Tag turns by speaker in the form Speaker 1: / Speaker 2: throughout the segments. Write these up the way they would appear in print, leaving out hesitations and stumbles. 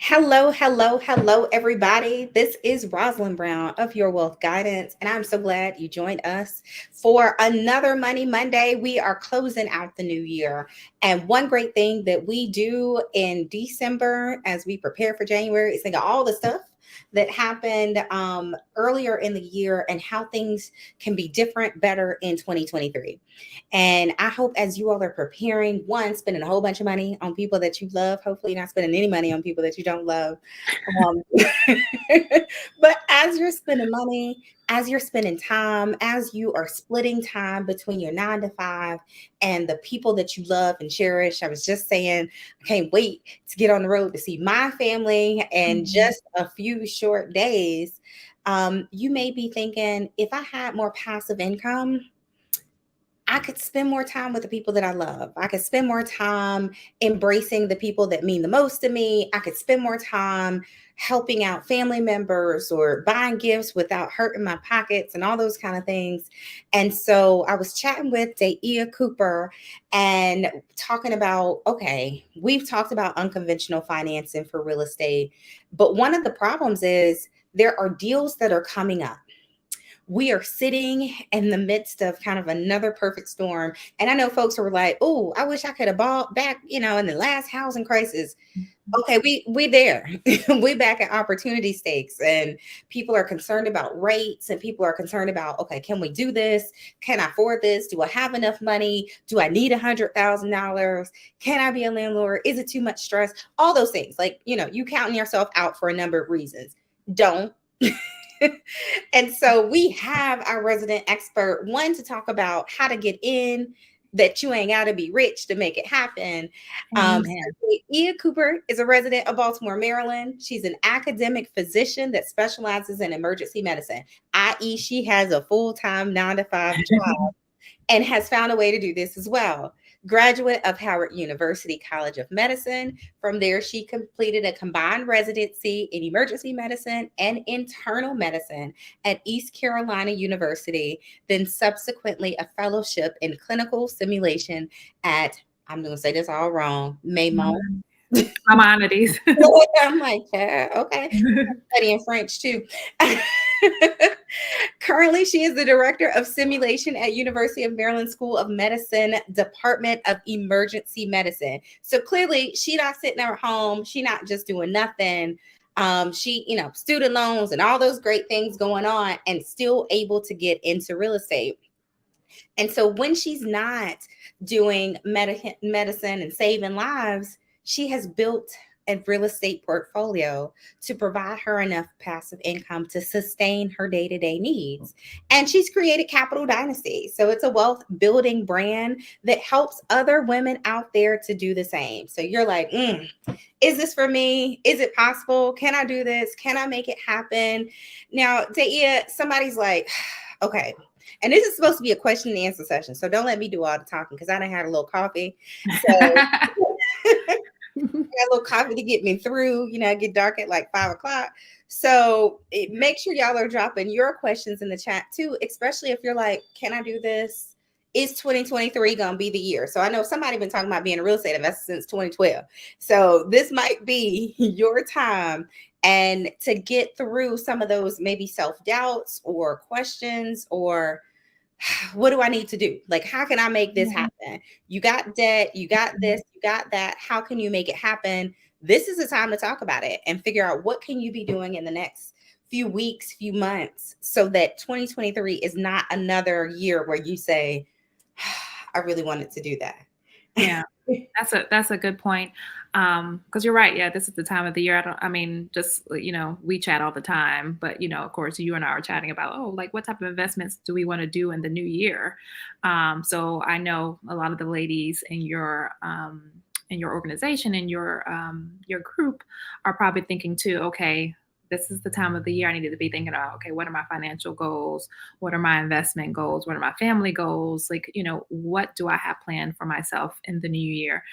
Speaker 1: Hello, hello, hello, everybody. This is Rosalind Brown of Your Wealth Guidance, and I'm so glad you joined us for another Money Monday. We are closing out the new year, and one great thing that we do in December as we prepare for January is think of all the stuff that happened earlier in the year and how things can be different, better in 2023. And I hope as you all are preparing, one, spending a whole bunch of money on people that you love. Hopefully, you're not spending any money on people that you don't love. Um, but as you're spending money, as you're spending time, as you are splitting time between your 9 to 5 and the people that you love and cherish, I was just saying, I can't wait to get on the road to see my family in
Speaker 2: Mhm.
Speaker 1: just a few short days. You may be thinking, if I had more passive income, I could spend more time with the people that I love. I could spend more time embracing the people that mean the most to me. I could spend more time helping out family members or buying gifts without hurting my pockets and all those kind of things. And so I was chatting with Daa'iyah Cooper and talking about, okay, we've talked about unconventional financing for real estate, but one of the problems is there are deals that are coming up. We are sitting in the midst of kind of another perfect storm. And I know folks who were like, oh, I wish I could have bought back, in the last housing crisis. Okay, we there. We back at opportunity stakes, and people are concerned about rates, and people are concerned about, okay, can we do this? Can I afford this? Do I have enough money? Do I need $100,000? Can I be a landlord? Is it too much stress? All those things. Like, you counting yourself out for a number of reasons. Don't. And so we have our resident expert, one to talk about how to get in, that you ain't got to be rich to make it happen.
Speaker 2: Amen.
Speaker 1: Daa'iyah Cooper is a resident of Baltimore, Maryland. She's an academic physician that specializes in emergency medicine, i.e., she has a full time 9 to 5 job and has found a way to do this as well. Graduate of Howard University College of Medicine. From there, she completed a combined residency in emergency medicine and internal medicine at East Carolina University, then subsequently a fellowship in clinical simulation at, I'm going to say this all wrong, Maimonides.
Speaker 2: Maimonides.
Speaker 1: I'm like, yeah, okay. Studying French too. Currently, she is the director of simulation at University of Maryland School of Medicine, Department of Emergency Medicine. So clearly, she not sitting at home. She not just doing nothing. She, student loans and all those great things going on, and still able to get into real estate. And so when she's not doing medicine and saving lives, she has built a real estate portfolio to provide her enough passive income to sustain her day-to-day needs. And she's created Capital Dynasty. So it's a wealth building brand that helps other women out there to do the same. So you're like, is this for me? Is it possible? Can I do this? Can I make it happen? Now, Daa'iyah, somebody's like, okay, and this is supposed to be a question and answer session. So don't let me do all the talking because I done had a little coffee. So a little coffee to get me through. I get dark at like 5 o'clock. So make sure y'all are dropping your questions in the chat too, especially if you're like, can I do this? Is 2023 gonna be the year? So I know somebody been talking about being a real estate investor since 2012. So this might be your time, and to get through some of those maybe self-doubts or questions, or what do I need to do? Like, how can I make this happen? You got debt, you got this, you got that. How can you make it happen? This is the time to talk about it and figure out what can you be doing in the next few weeks, few months, so that 2023 is not another year where you say, I really wanted to do that.
Speaker 2: Yeah, that's a good point. Because you're right. Yeah, this is the time of the year. Just we chat all the time, but of course, you and I are chatting about, oh, like what type of investments do we want to do in the new year? So I know a lot of the ladies in your organization, in your group, are probably thinking too. Okay, this is the time of the year I needed to be thinking about, okay, what are my financial goals? What are my investment goals? What are my family goals? Like, what do I have planned for myself in the new year?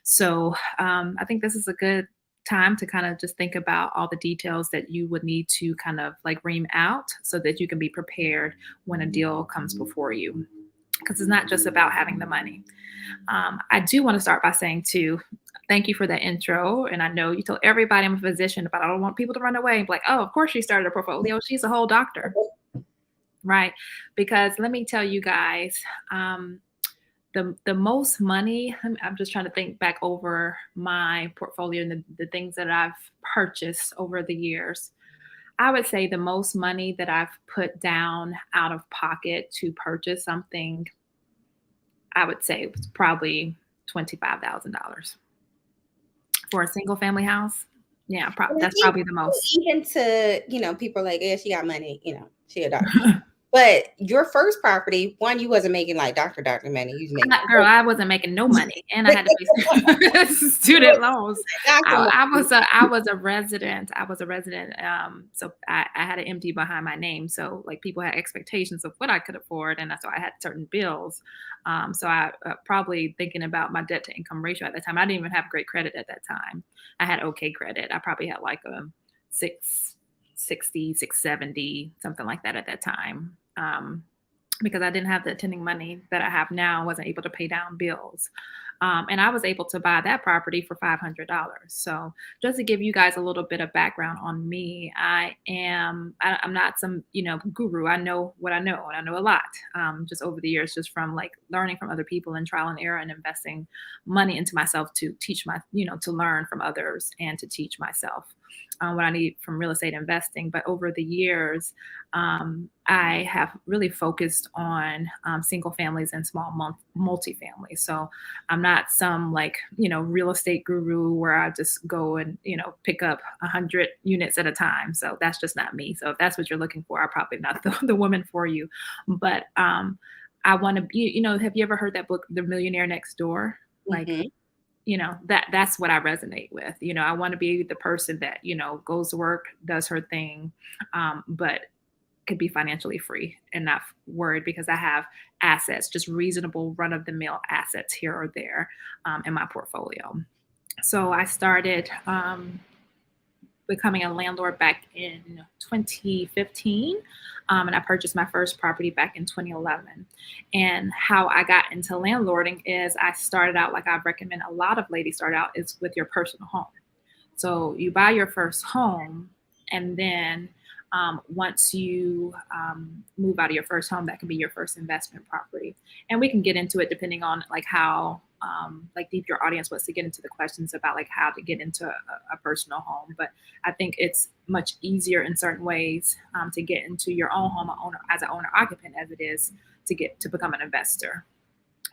Speaker 2: So I think this is a good time to kind of just think about all the details that you would need to kind of like ream out so that you can be prepared when a deal comes before you. Because it's not just about having the money. I do want to start by saying too, thank you for that intro. And I know you told everybody I'm a physician, but I don't want people to run away and be like, oh, of course she started a portfolio. She's a whole doctor, right? Because let me tell you guys, the most money, I'm just trying to think back over my portfolio and the things that I've purchased over the years. I would say the most money that I've put down out of pocket to purchase something, I would say it was probably $25,000 for a single family house. Yeah,
Speaker 1: And I
Speaker 2: that's
Speaker 1: think
Speaker 2: probably the most.
Speaker 1: even to, people like, yeah, she got money, she a doctor. But your first property, one, you wasn't making like doctor money. You was making
Speaker 2: Girl, I wasn't making no money, and I had to pay student loans.
Speaker 1: doctor money.
Speaker 2: I was a resident. So I had an MD behind my name. So like people had expectations of what I could afford, and so I had certain bills. So I probably thinking about my debt to income ratio at that time. I didn't even have great credit at that time. I had okay credit. I probably had like a 660, 670, something like that at that time. Because I didn't have the attending money that I have now, I wasn't able to pay down bills. And I was able to buy that property for $500. So just to give you guys a little bit of background on me, I'm not some, guru. I know what I know, and I know a lot just over the years, just from like learning from other people and trial and error and investing money into myself to teach to learn from others and to teach myself what I need from real estate investing. But over the years, I have really focused on single families and small multifamilies. So I'm not some real estate guru where I just go and, pick up 100 units at a time. So that's just not me. So if that's what you're looking for, I'm probably not the woman for you. But I want to be, have you ever heard that book, The Millionaire Next Door? Like, that's what I resonate with. I want to be the person that, goes to work, does her thing, but could be financially free and not worried because I have assets, just reasonable run of the mill assets here or there in my portfolio. So I started becoming a landlord back in 2015. And I purchased my first property back in 2011. And how I got into landlording is I started out, like I recommend a lot of ladies start out, is with your personal home. So you buy your first home, and then once you move out of your first home, that can be your first investment property. And we can get into it depending on like how deep your audience wants to get into the questions about like how to get into a personal home. But I think it's much easier in certain ways to get into your own home as an owner occupant as it is to become an investor.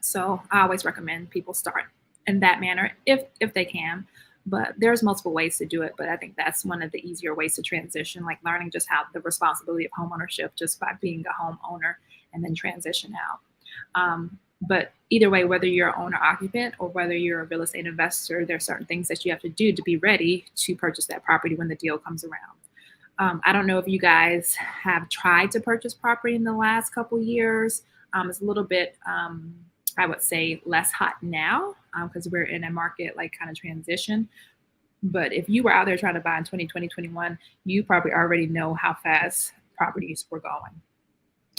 Speaker 2: So I always recommend people start in that manner if they can. But there's multiple ways to do it. But I think that's one of the easier ways to transition, like learning just how the responsibility of homeownership just by being a homeowner and then transition out. But either way, whether you're an owner occupant or whether you're a real estate investor, there are certain things that you have to do to be ready to purchase that property when the deal comes around. I don't know if you guys have tried to purchase property in the last couple years. It's a little bit, I would say, less hot now because we're in a market like kind of transition. But if you were out there trying to buy in 2020, 2021, you probably already know how fast properties were going.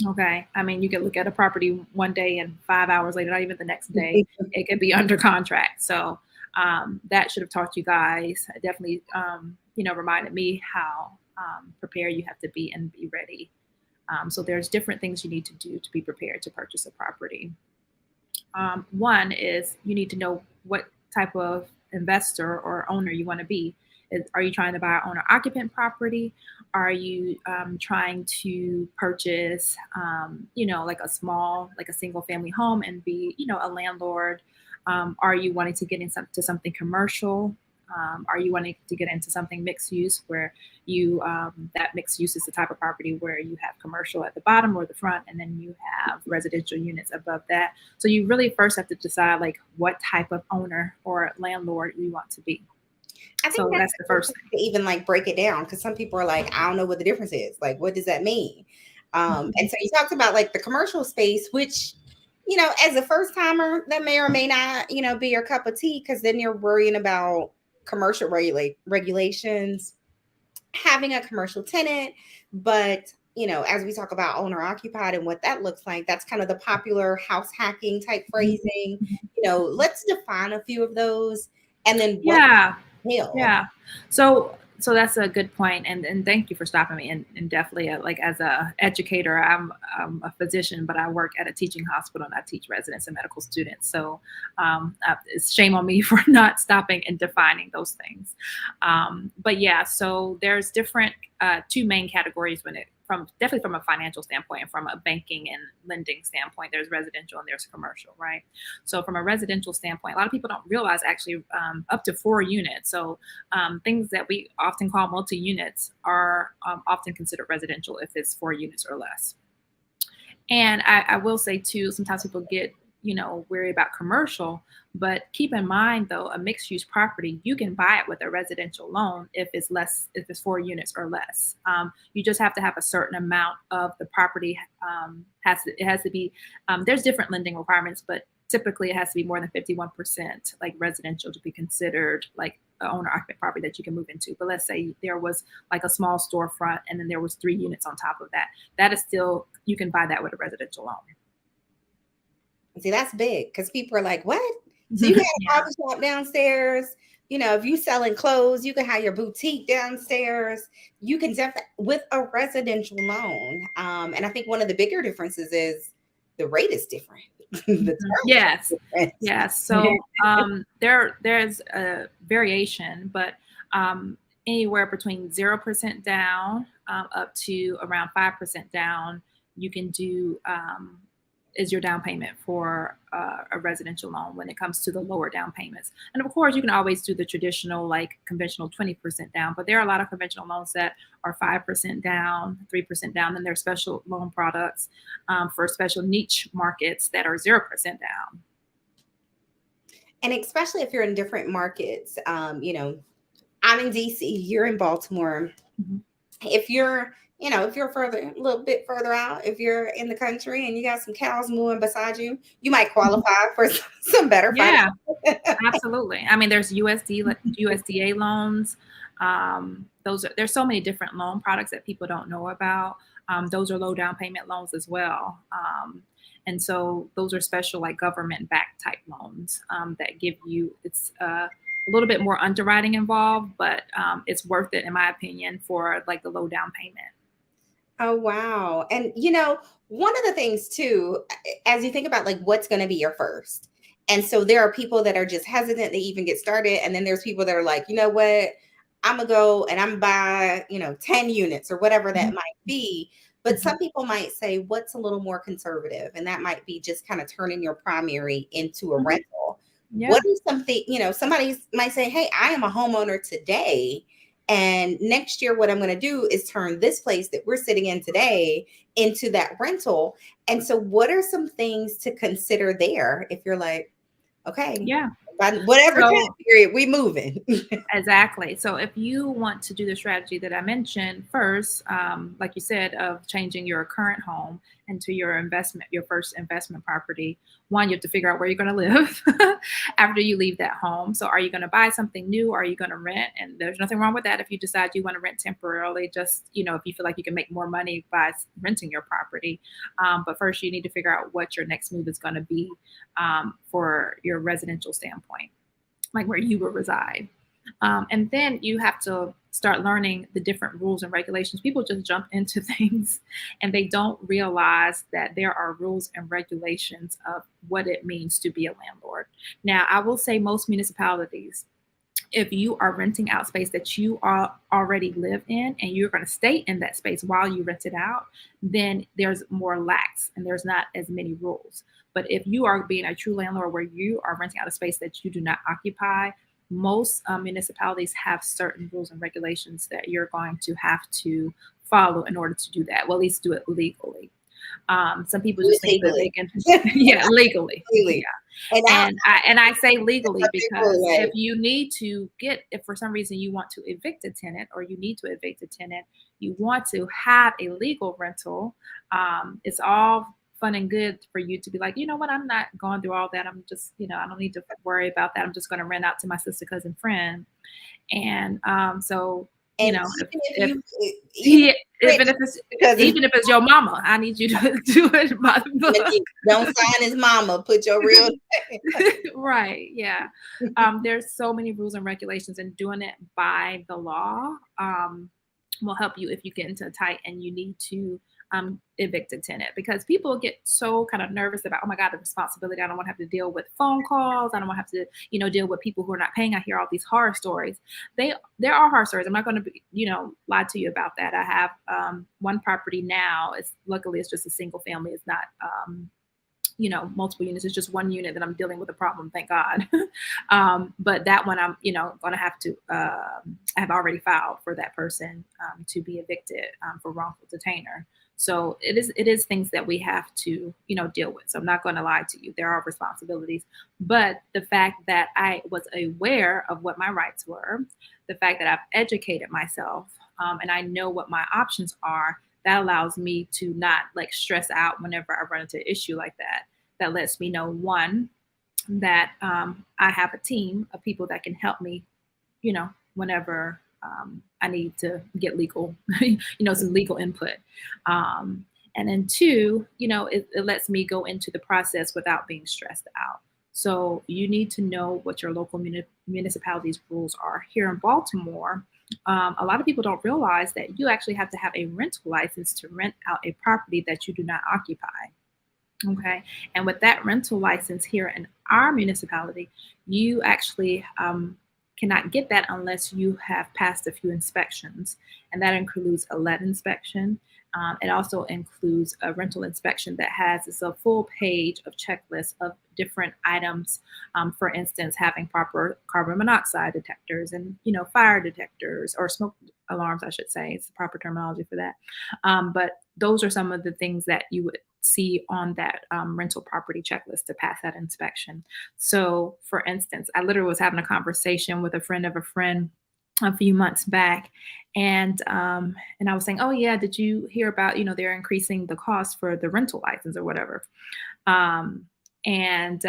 Speaker 2: Okay. I mean, you can look at a property one day and 5 hours later, not even the next day, it could be under contract. So that should have taught you guys, definitely, reminded me how prepared you have to be and be ready. So there's different things you need to do to be prepared to purchase a property. One is you need to know what type of investor or owner you want to be. Are you trying to buy an owner occupant property? Are you trying to purchase, like a single family home and be, a landlord? Are you wanting to get into something commercial? Are you wanting to get into something mixed use where that mixed use is the type of property where you have commercial at the bottom or the front, and then you have residential units above that? So you really first have to decide like what type of owner or landlord you want to be.
Speaker 1: I think
Speaker 2: that's the first thing.
Speaker 1: To even like break it down, because some people are like, I don't know what the difference is. Like, what does that mean? And so you talked about like the commercial space, which, as a first timer, that may or may not, be your cup of tea, because then you're worrying about commercial regulations, having a commercial tenant. But, as we talk about owner occupied and what that looks like, that's kind of the popular house hacking type phrasing. Let's define a few of those. And then what
Speaker 2: Yeah.
Speaker 1: the hell?
Speaker 2: Yeah. So that's a good point, and thank you for stopping me. And definitely, like as a educator, I'm a physician, but I work at a teaching hospital and I teach residents and medical students. So it's shame on me for not stopping and defining those things. But yeah, so there's different two main categories when it from definitely from a financial standpoint and from a banking and lending standpoint. There's residential and there's commercial, right? So from a residential standpoint, a lot of people don't realize actually up to 4 units. So things that we often call multi-units are often considered residential if it's 4 units or less. And I will say too, sometimes people get, worried about commercial, but keep in mind though, a mixed use property, you can buy it with a residential loan if it's 4 units or less. You just have to have a certain amount of the property. It has to be, there's different lending requirements, but typically it has to be more than 51% like residential to be considered like an owner occupant property that you can move into. But let's say there was like a small storefront and then there was 3 units on top of that. That is still, you can buy that with a residential loan.
Speaker 1: See, that's big because people are like, what? So you got a
Speaker 2: Yeah.
Speaker 1: coffee shop downstairs. If you selling clothes, you can have your boutique downstairs. You can definitely with a residential loan. And I think one of the bigger differences is the rate is different. The terms
Speaker 2: Yes.
Speaker 1: are different.
Speaker 2: Yes. So there's a variation, but anywhere between 0% down up to around 5% down, you can do is your down payment for a residential loan when it comes to the lower down payments. And of course, you can always do the traditional, like conventional 20% down, but there are a lot of conventional loans that are 5% down, 3% down. And there are special loan products for special niche markets that are 0% down.
Speaker 1: And especially if you're in different markets, I'm in DC, you're in Baltimore.
Speaker 2: Mhm.
Speaker 1: If you're further, a little bit further out, if you're in the country and you got some cows mooing beside you, you might qualify for some better
Speaker 2: Yeah,
Speaker 1: financial.
Speaker 2: absolutely. I mean, there's USDA loans. There's so many different loan products that people don't know about. Those are low down payment loans as well. And so those are special like government backed type loans that give you, it's a little bit more underwriting involved, but it's worth it in my opinion for like the low down payment.
Speaker 1: Oh, wow. And one of the things too, as you think about like what's going to be your first. And so there are people that are just hesitant to even get started. And then there's people that are like, you know what, I'm gonna go and I'm buy, 10 units or whatever that
Speaker 2: Mhm.
Speaker 1: might be. But
Speaker 2: Mhm.
Speaker 1: some people might say, what's a little more conservative? And that might be just kind of turning your primary into a
Speaker 2: Mhm.
Speaker 1: rental.
Speaker 2: Yeah.
Speaker 1: What is something, somebody might say, hey, I am a homeowner today. And next year, what I'm going to do is turn this place that we're sitting in today into that rental. And so, what are some things to consider there if you're like, okay,
Speaker 2: Yeah.
Speaker 1: by whatever time
Speaker 2: So
Speaker 1: period, we moving?
Speaker 2: exactly. So if you want to do the strategy that I mentioned first, like you said, of changing your current home into your first investment property, one, you have to figure out where you're going to live after you leave that home. So are you going to buy something new? Or are you going to rent? And there's nothing wrong with that if you decide you want to rent temporarily, just, if you feel like you can make more money by renting your property. But first, you need to figure out what your next move is going to be for your residential standpoint, like where you will reside. And then you have to start learning the different rules and regulations. People just jump into things and they don't realize that there are rules and regulations of what it means to be a landlord. Now, I will say most municipalities, if you are renting out space that you already live in and you're going to stay in that space while you rent it out, then there's more lax and there's not as many rules. But if you are being a true landlord where you are renting out a space that you do not occupy, most municipalities have certain rules and regulations that you're going to have to follow in order to do that. Well, at least do it legally. Some people just think that they
Speaker 1: Legally.
Speaker 2: can, yeah, legally,
Speaker 1: Legally.
Speaker 2: yeah.
Speaker 1: And
Speaker 2: And I say legally
Speaker 1: a big
Speaker 2: because
Speaker 1: word.
Speaker 2: if you need to if for some reason you want to evict a tenant or you need to evict a tenant, you want to have a legal rental. It's all fun and good for you to be like, you know what, I'm not going through all that. I'm just, I don't need to worry about that. I'm just going to rent out to my sister, cousin, friend. And so You
Speaker 1: And
Speaker 2: know,
Speaker 1: even if
Speaker 2: if
Speaker 1: you, even
Speaker 2: yeah,
Speaker 1: rich, because
Speaker 2: even if it's your mama, I need you to do it by the book.
Speaker 1: don't sign his mama, put your real
Speaker 2: Right. Yeah. There's so many rules and regulations, and doing it by the law will help you if you get into a tight and you need to evict a tenant, because people get so kind of nervous about, oh my God, the responsibility. I don't want to have to deal with phone calls. I don't want to have to, deal with people who are not paying. I hear all these horror stories. There are horror stories. I'm not going to be, lie to you about that. I have one property now. Luckily it's just a single family. It's not multiple units. It's just one unit that I'm dealing with a problem, thank God. But that one I'm, going to have to, I have already filed for that person to be evicted for wrongful detainer. So it is things that we have to, deal with. So I'm not going to lie to you. There are responsibilities, but the fact that I was aware of what my rights were, the fact that I've educated myself, and I know what my options are, that allows me to not like stress out whenever I run into an issue like that. That lets me know, one, that I have a team of people that can help me, whenever I need to get legal, some legal input. And then two, it lets me go into the process without being stressed out. So you need to know what your local municipality's rules are. Here in Baltimore, a lot of people don't realize that you actually have to have a rental license to rent out a property that you do not occupy. Okay. And with that rental license here in our municipality, you actually cannot get that unless you have passed a few inspections. And that includes a lead inspection. It also includes a rental inspection that has a full page of checklists of different items. For instance, having proper carbon monoxide detectors and, fire detectors, or smoke alarms, I should say. It's the proper terminology for that. But those are some of the things that you would see on that rental property checklist to pass that inspection. So, for instance, I literally was having a conversation with a friend of a friend a few months back, and I was saying, oh yeah, did you hear about, they're increasing the cost for the rental license or whatever. And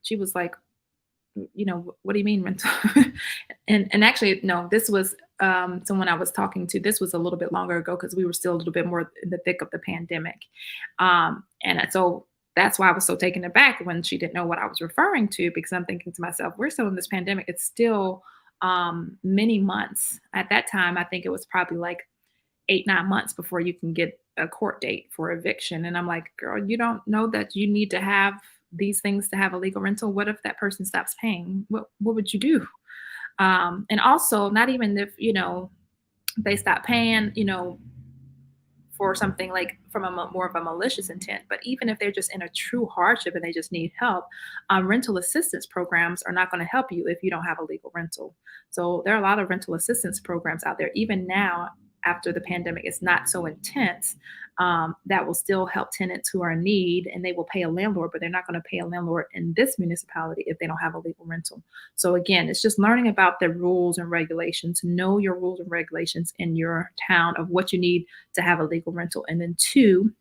Speaker 2: she was like, what do you mean rental? and actually, no, this was someone I was talking to. This was a little bit longer ago because we were still a little bit more in the thick of the pandemic. And so that's why I was so taken aback when she didn't know what I was referring to, because I'm thinking to myself, we're still in this pandemic. It's still many months. At that time, I think it was probably like 8-9 months before you can get a court date for eviction. And I'm like, girl, you don't know that you need to have these things to have a legal rental? What if that person stops paying? What would you do? And also, not even if, they stop paying, for something like from more of a malicious intent, but even if they're just in a true hardship and they just need help, rental assistance programs are not going to help you if you don't have a legal rental. So there are a lot of rental assistance programs out there, even now after the pandemic is not so intense, that will still help tenants who are in need, and they will pay a landlord, but they're not going to pay a landlord in this municipality if they don't have a legal rental. So again, it's just learning about the rules and regulations. Know your rules and regulations in your town of what you need to have a legal rental. And then two,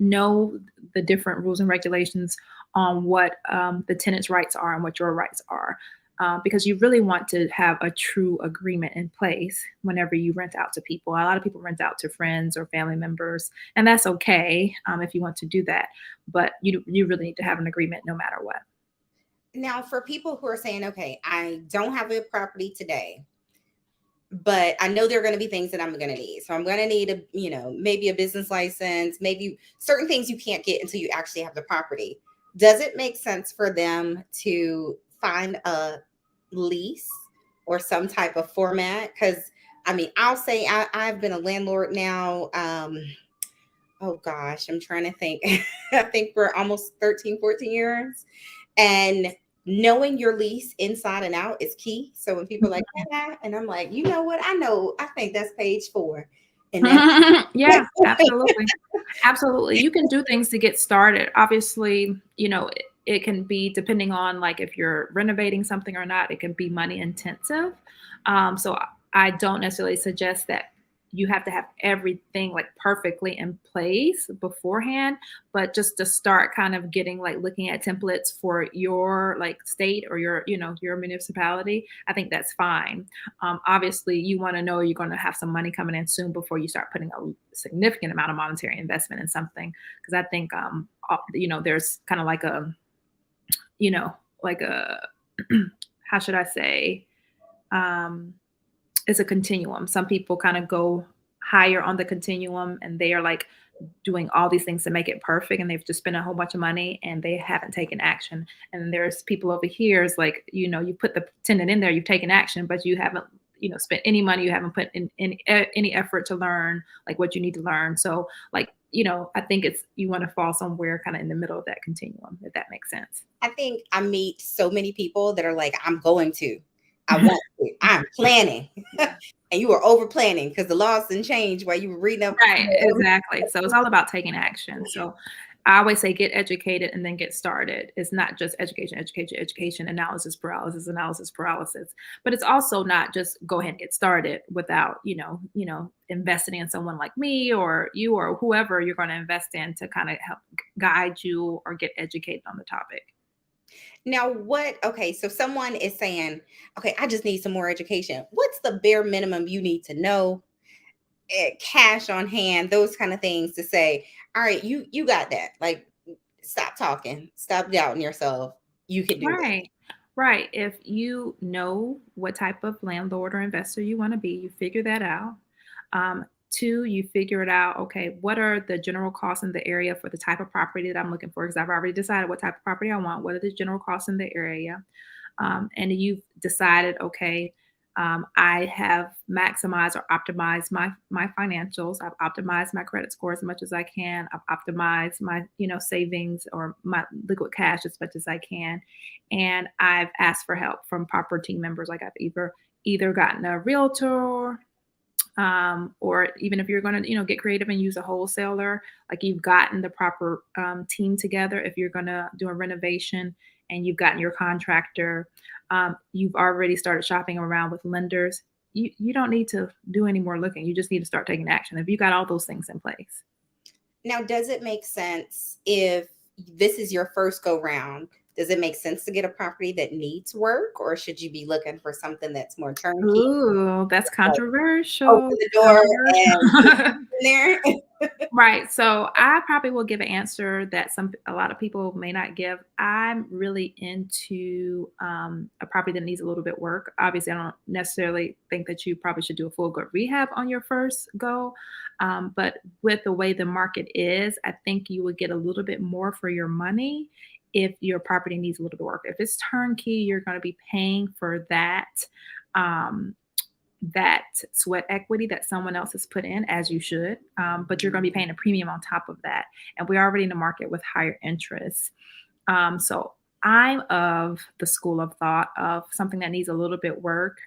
Speaker 2: know the different rules and regulations on what the tenant's rights are and what your rights are. Because you really want to have a true agreement in place whenever you rent out to people. A lot of people rent out to friends or family members, and that's okay if you want to do that. But you really need to have an agreement no matter what.
Speaker 1: Now, for people who are saying, okay, I don't have a property today, but I know there are going to be things that I'm going to need. So I'm going to need maybe a business license, maybe certain things you can't get until you actually have the property. Does it make sense for them to find a lease or some type of format? Because I'll say I've been a landlord now. Oh gosh, I'm trying to think. I think for almost 13, 14 years. And knowing your lease inside and out is key. So when people are like, yeah, and I'm like, you know what? I think that's page 4. And then
Speaker 2: yeah, absolutely. Absolutely. You can do things to get started. Obviously, it can be depending on like if you're renovating something or not, it can be money intensive. So I don't necessarily suggest that, you have to have everything like perfectly in place beforehand, but just to start kind of getting like looking at templates for your like state or your, your municipality, I think that's fine. Obviously, you want to know you're going to have some money coming in soon before you start putting a significant amount of monetary investment in something. Because I think, there's kind of like a how should I say? Um, it's a continuum. Some people kind of go higher on the continuum and they are like doing all these things to make it perfect and they've just spent a whole bunch of money and they haven't taken action. And then there's people over here is like, you put the tenant in there, you've taken action, but you haven't, spent any money, you haven't put in any effort to learn like what you need to learn. So like, I think you want to fall somewhere kind of in the middle of that continuum, if that makes sense.
Speaker 1: I think I meet so many people that are like, I want to, I'm planning. And you were over planning because the laws didn't change while you were reading up.
Speaker 2: Right, exactly. So it's all about taking action. So I always say get educated and then get started. It's not just education, analysis paralysis. But it's also not just go ahead and get started without, investing in someone like me or you or whoever you're going to invest in to kind of help guide you or get educated on the topic.
Speaker 1: Now, so someone is saying, okay, I just need some more education. What's the bare minimum you need to know? Cash on hand, those kind of things to say, all right, you got that. Like, stop talking, stop doubting yourself. You can do it.
Speaker 2: Right. If you know what type of landlord or investor you want to be, you figure that out. Two, you figure it out. Okay, what are the general costs in the area for the type of property that I'm looking for? Because I've already decided what type of property I want. What are the general costs in the area? And you've decided, okay, I have maximized or optimized my financials. I've optimized my credit score as much as I can. I've optimized my savings or my liquid cash as much as I can, and I've asked for help from proper team members. Like I've either gotten a realtor, or even if you're going to get creative and use a wholesaler, like you've gotten the proper team together. If you're going to do a renovation and you've gotten your contractor, you've already started shopping around with lenders, you don't need to do any more looking. You just need to start taking action if you got all those things in place.
Speaker 1: Now, does it make sense if this is your first go round? Does it make sense to get a property that needs work, or should you be looking for something that's more turnkey?
Speaker 2: Ooh, that's controversial.
Speaker 1: Open the door and in there.
Speaker 2: Right. So I probably will give an answer that a lot of people may not give. I'm really into a property that needs a little bit work. Obviously, I don't necessarily think that you probably should do a full good rehab on your first go. But with the way the market is, I think you would get a little bit more for your money if your property needs a little bit of work. If it's turnkey, you're going to be paying for that. That sweat equity that someone else has put in, as you should, but you're going to be paying a premium on top of that. And we're already in the market with higher interest. So I'm of the school of thought of something that needs a little bit work.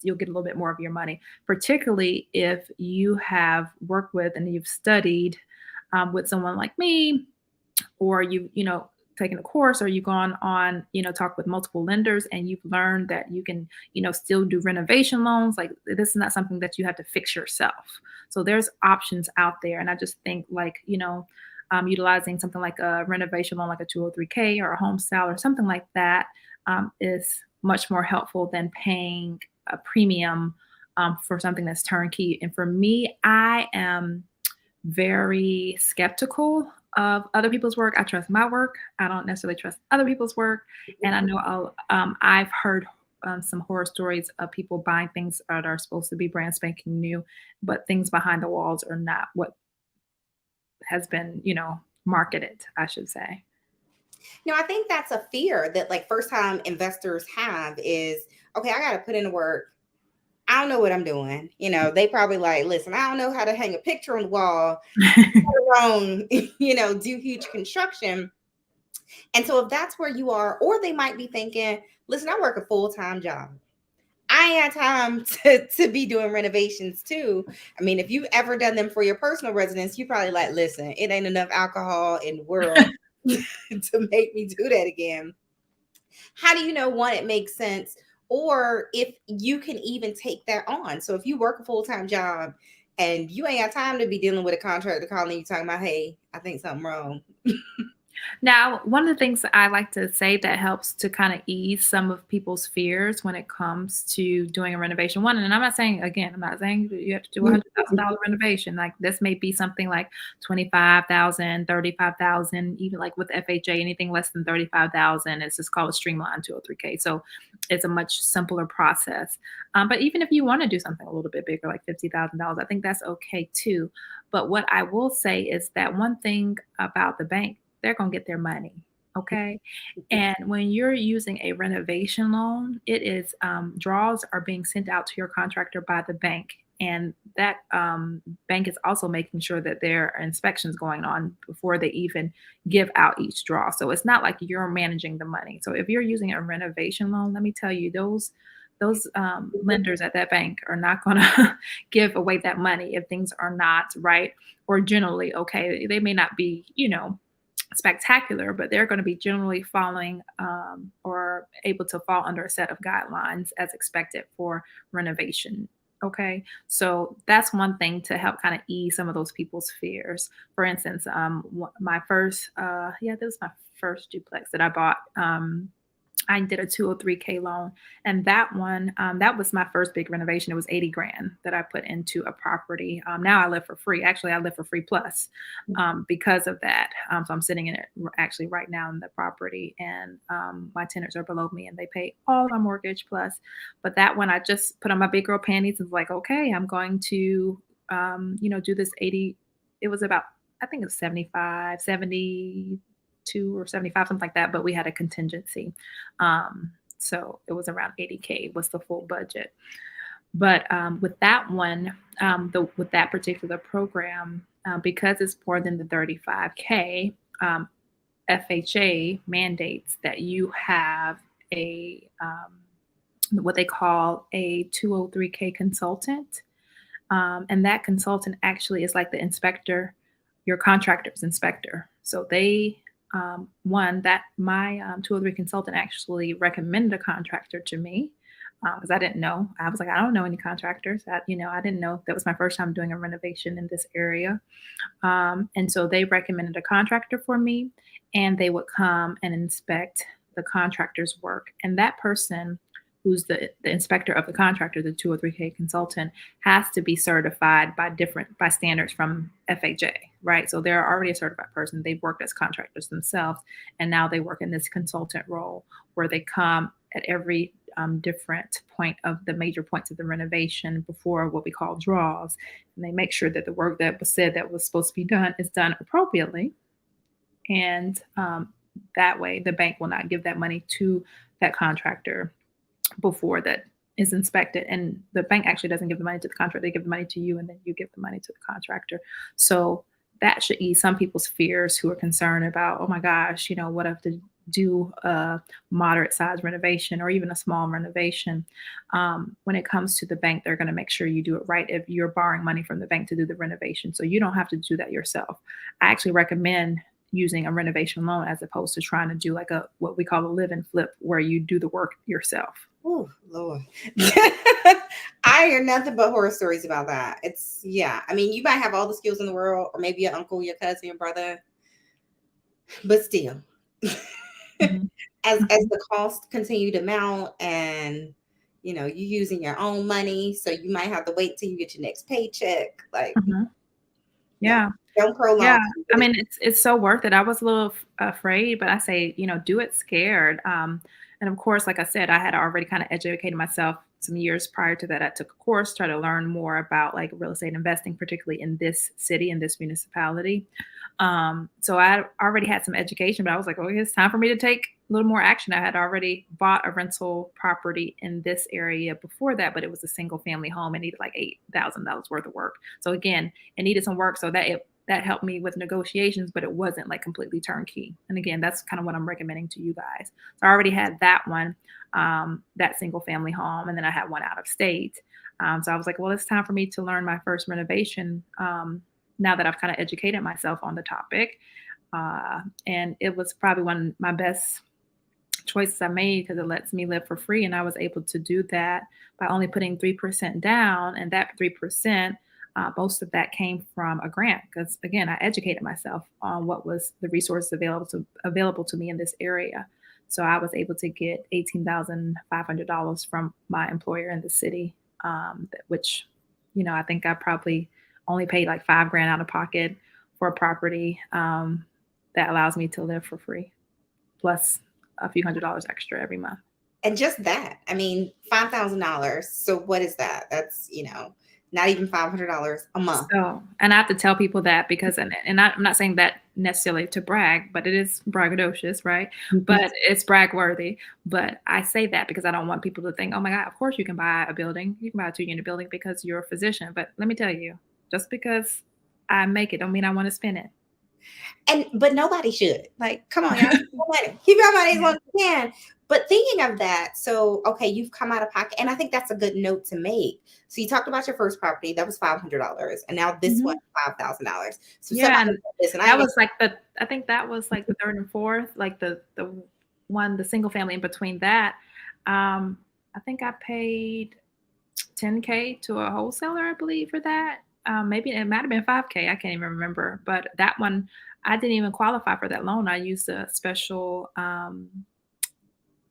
Speaker 2: You'll get a little bit more of your money, particularly if you have worked with and you've studied with someone like me, or you've taken a course, or you've gone on, talk with multiple lenders and you've learned that you can, still do renovation loans. Like this is not something that you have to fix yourself. So there's options out there. And I just think like, utilizing something like a renovation loan, like a 203K or a home style or something like that is much more helpful than paying a premium for something that's turnkey. And for me, I am very skeptical of other people's work. I trust my work. I don't necessarily trust other people's work. And I know I've heard some horror stories of people buying things that are supposed to be brand spanking new, but things behind the walls are not what has been, marketed, I should say.
Speaker 1: No, I think that's a fear that like first time investors have is, okay, I got to put in the work. I don't know what I'm doing. They probably like, listen, I don't know how to hang a picture on the wall, do huge construction. And so if that's where you are, or they might be thinking, listen, I work a full-time job. I ain't had time to be doing renovations too. I mean, if you've ever done them for your personal residence, you probably like, listen, it ain't enough alcohol in the world to make me do that again. How do you know, one, it makes sense, or if you can even take that on. So if you work a full-time job and you ain't got time to be dealing with a contractor calling you talking about, hey, I think something wrong.
Speaker 2: Now, one of the things that I like to say that helps to kind of ease some of people's fears when it comes to doing a renovation. One, and I'm not saying, again, I'm not saying that you have to do $100,000 renovation. Like this may be something like 25,000, 35,000, even like with FHA, anything less than 35,000. It's just called a streamlined 203K. So it's a much simpler process. But even if you want to do something a little bit bigger, like $50,000, I think that's okay too. But what I will say is that one thing about the bank, they're going to get their money. Okay. And when you're using a renovation loan, it is draws are being sent out to your contractor by the bank. And that bank is also making sure that there are inspections going on before they even give out each draw. So it's not like you're managing the money. So if you're using a renovation loan, let me tell you, those lenders at that bank are not going to give away that money if things are not right or generally okay. They may not be, spectacular, but they're going to be generally following or able to fall under a set of guidelines as expected for renovation. Okay, so that's one thing to help kind of ease some of those people's fears. For instance, my first, this was my first duplex that I bought. I did a 203K loan. And that one, that was my first big renovation. It was 80 grand that I put into a property. Now I live for free. Actually, I live for free plus because of that. So I'm sitting in it actually right now in the property, and my tenants are below me and they pay all my mortgage plus. But that one, I just put on my big girl panties and was like, okay, I'm going to, do this 80. It was about, I think it was 75, 70 or 75, something like that, but we had a contingency. So it was around 80K was the full budget. But with that one, with that particular program, because it's more than the 35K, FHA mandates that you have a what they call a 203K consultant. And that consultant actually is like the inspector, your contractor's inspector. So they one that my 203 consultant actually recommended a contractor to me because I didn't know. I was like, I don't know any contractors. I didn't know. That was my first time doing a renovation in this area. And so they recommended a contractor for me, and they would come and inspect the contractor's work. And that person, who's the inspector of the contractor, the 203K consultant, has to be certified by standards from FHA, right? So they're already a certified person. They've worked as contractors themselves, and now they work in this consultant role where they come at every different point of the major points of the renovation before what we call draws, and they make sure that the work that was said that was supposed to be done is done appropriately, and that way the bank will not give that money to that contractor before that is inspected. And the bank actually doesn't give the money to the contractor. They give the money to you, and then you give the money to the contractor. So that should ease some people's fears who are concerned about, oh my gosh, what if to do a moderate size renovation or even a small renovation. When it comes to the bank, they're going to make sure you do it right if you're borrowing money from the bank to do the renovation. So you don't have to do that yourself. I actually recommend using a renovation loan as opposed to trying to do like what we call a live and flip, where you do the work yourself.
Speaker 1: Oh, Lord. I hear nothing but horror stories about that. I mean, you might have all the skills in the world, or maybe your uncle, your cousin, your brother, but still,
Speaker 2: Mm-hmm.
Speaker 1: as the costs continue to mount, and you're using your own money, so you might have to wait till you get your next paycheck. Like,
Speaker 2: Mm-hmm. Yeah.
Speaker 1: don't prolong.
Speaker 2: Yeah. I mean, it's so worth it. I was a little afraid, but I say, do it scared. And of course, like I said, I had already kind of educated myself some years prior to that. I took a course, try to learn more about like real estate investing, particularly in this city, in this municipality. So I already had some education, but I was like, okay, it's time for me to take a little more action. I had already bought a rental property in this area before that, but it was a single family home and needed like $8,000 worth of work. So again, it needed some work. So that helped me with negotiations, but it wasn't like completely turnkey. And again, that's kind of what I'm recommending to you guys. So I already had that one, that single family home, and then I had one out of state. So I was like, well, it's time for me to learn my first renovation now that I've kind of educated myself on the topic. And it was probably one of my best choices I made because it lets me live for free. And I was able to do that by only putting 3% down. And that 3%, most of that came from a grant because, again, I educated myself on what was the resources available to me in this area. So I was able to get $18,500 from my employer in the city, which, I think I probably only paid like 5 grand out of pocket for a property that allows me to live for free, plus a few $100s extra every month.
Speaker 1: And just that, I mean, $5,000. So what is that? That's, not even $500 a month.
Speaker 2: So, and I have to tell people that because, and I'm not saying that necessarily to brag, but it is braggadocious, right? But it's brag worthy. But I say that because I don't want people to think, oh my God, of course you can buy a building. You can buy a 2-unit building because you're a physician. But let me tell you, just because I make it don't mean I want to spend it.
Speaker 1: But nobody should. Like, come on, y'all. Keep your money as long as you can. But thinking of that, so okay, you've come out of pocket, and I think that's a good note to make. So you talked about your first property, that was $500, and now this one, $5,000. So
Speaker 2: yeah, and that was like I think that was like the third and fourth, like the single family in between that. I think I paid $10K to a wholesaler, I believe, for that. Maybe it might have been $5K. I can't even remember. But that one, I didn't even qualify for that loan. I used a special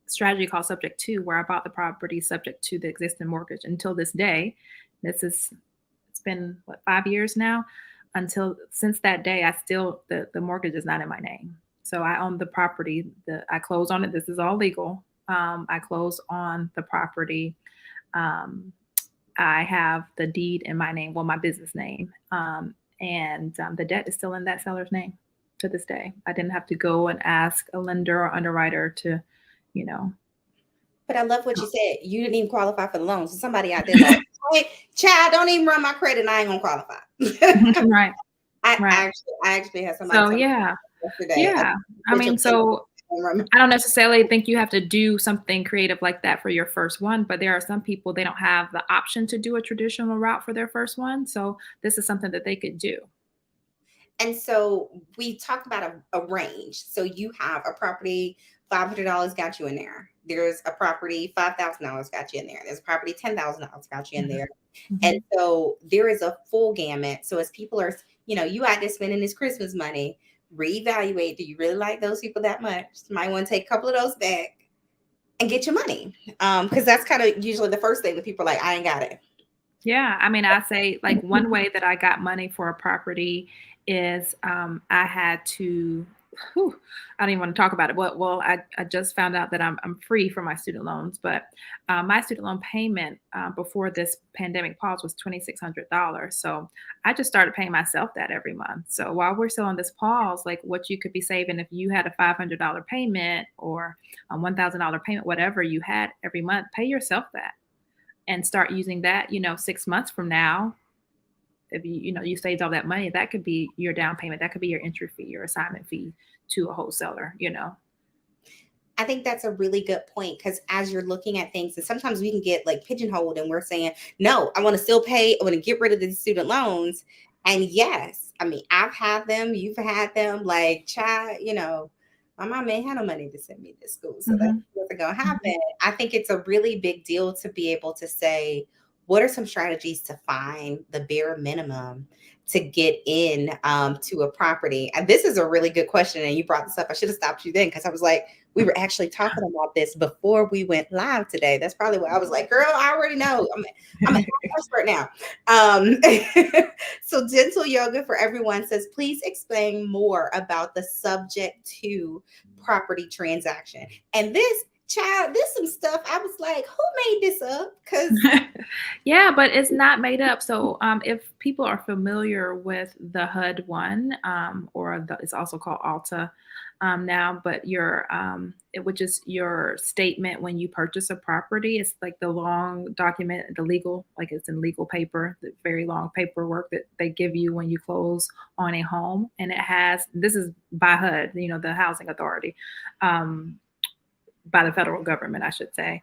Speaker 2: strategy called Subject to, where I bought the property subject to the existing mortgage. Until this day, it's been 5 years now. Since that day, I still the mortgage is not in my name. So I own the property. I close on it. This is all legal. I close on the property. I have the deed in my name, well, my business name, and the debt is still in that seller's name to this day. I didn't have to go and ask a lender or underwriter to,
Speaker 1: But I love what you said. You didn't even qualify for the loan. So somebody out there like, hey, child, don't even run my credit. And I ain't gonna qualify.
Speaker 2: Right.
Speaker 1: I actually had somebody.
Speaker 2: So yesterday. I mean, so I don't necessarily think you have to do something creative like that for your first one, but there are some people, they don't have the option to do a traditional route for their first one. So this is something that they could do.
Speaker 1: And so we talked about a range. So you have a property, $500 got you in there. There's a property, $5,000 got you in there. There's a property, $10,000 got you in there. And so there is a full gamut. So as people are, you out there spending this Christmas money, reevaluate. Do you really like those people that much? You might want to take a couple of those back and get your money. Because that's kind of usually the first thing that people are like, I ain't got it.
Speaker 2: Yeah. I mean, I say like one way that I got money for a property is I had to, I don't even want to talk about it. Well, I just found out that I'm free from my student loans, but my student loan payment before this pandemic pause was $2,600. So I just started paying myself that every month. So while we're still on this pause, like what you could be saving if you had a $500 payment or a $1,000 payment, whatever you had every month, pay yourself that and start using that, 6 months from now. If you saved all that money, that could be your down payment. That could be your entry fee, your assignment fee to a wholesaler,
Speaker 1: I think that's a really good point because as you're looking at things, and sometimes we can get like pigeonholed and we're saying, no, I want to still pay. I want to get rid of the student loans. And yes, I mean, I've had them. You've had them. Like, child, my mom ain't had no money to send me to school. So that's what's going to happen. I think it's a really big deal to be able to say, what are some strategies to find the bare minimum to get in to a property? And this is a really good question. And you brought this up. I should have stopped you then because I was like, we were actually talking about this before we went live today. That's probably what I was like, girl, I already know. I'm an expert now. So Gentle Yoga for Everyone says, please explain more about the subject to property transaction. And this, child, there's some stuff I was like, who made this up? Because
Speaker 2: yeah, but it's not made up. So if people are familiar with the HUD one, it's also called ALTA now, but which is your statement when you purchase a property. It's like the long document, the legal, like it's in legal paper, the very long paperwork that they give you when you close on a home. And this is by HUD, the housing authority. By the federal government, I should say.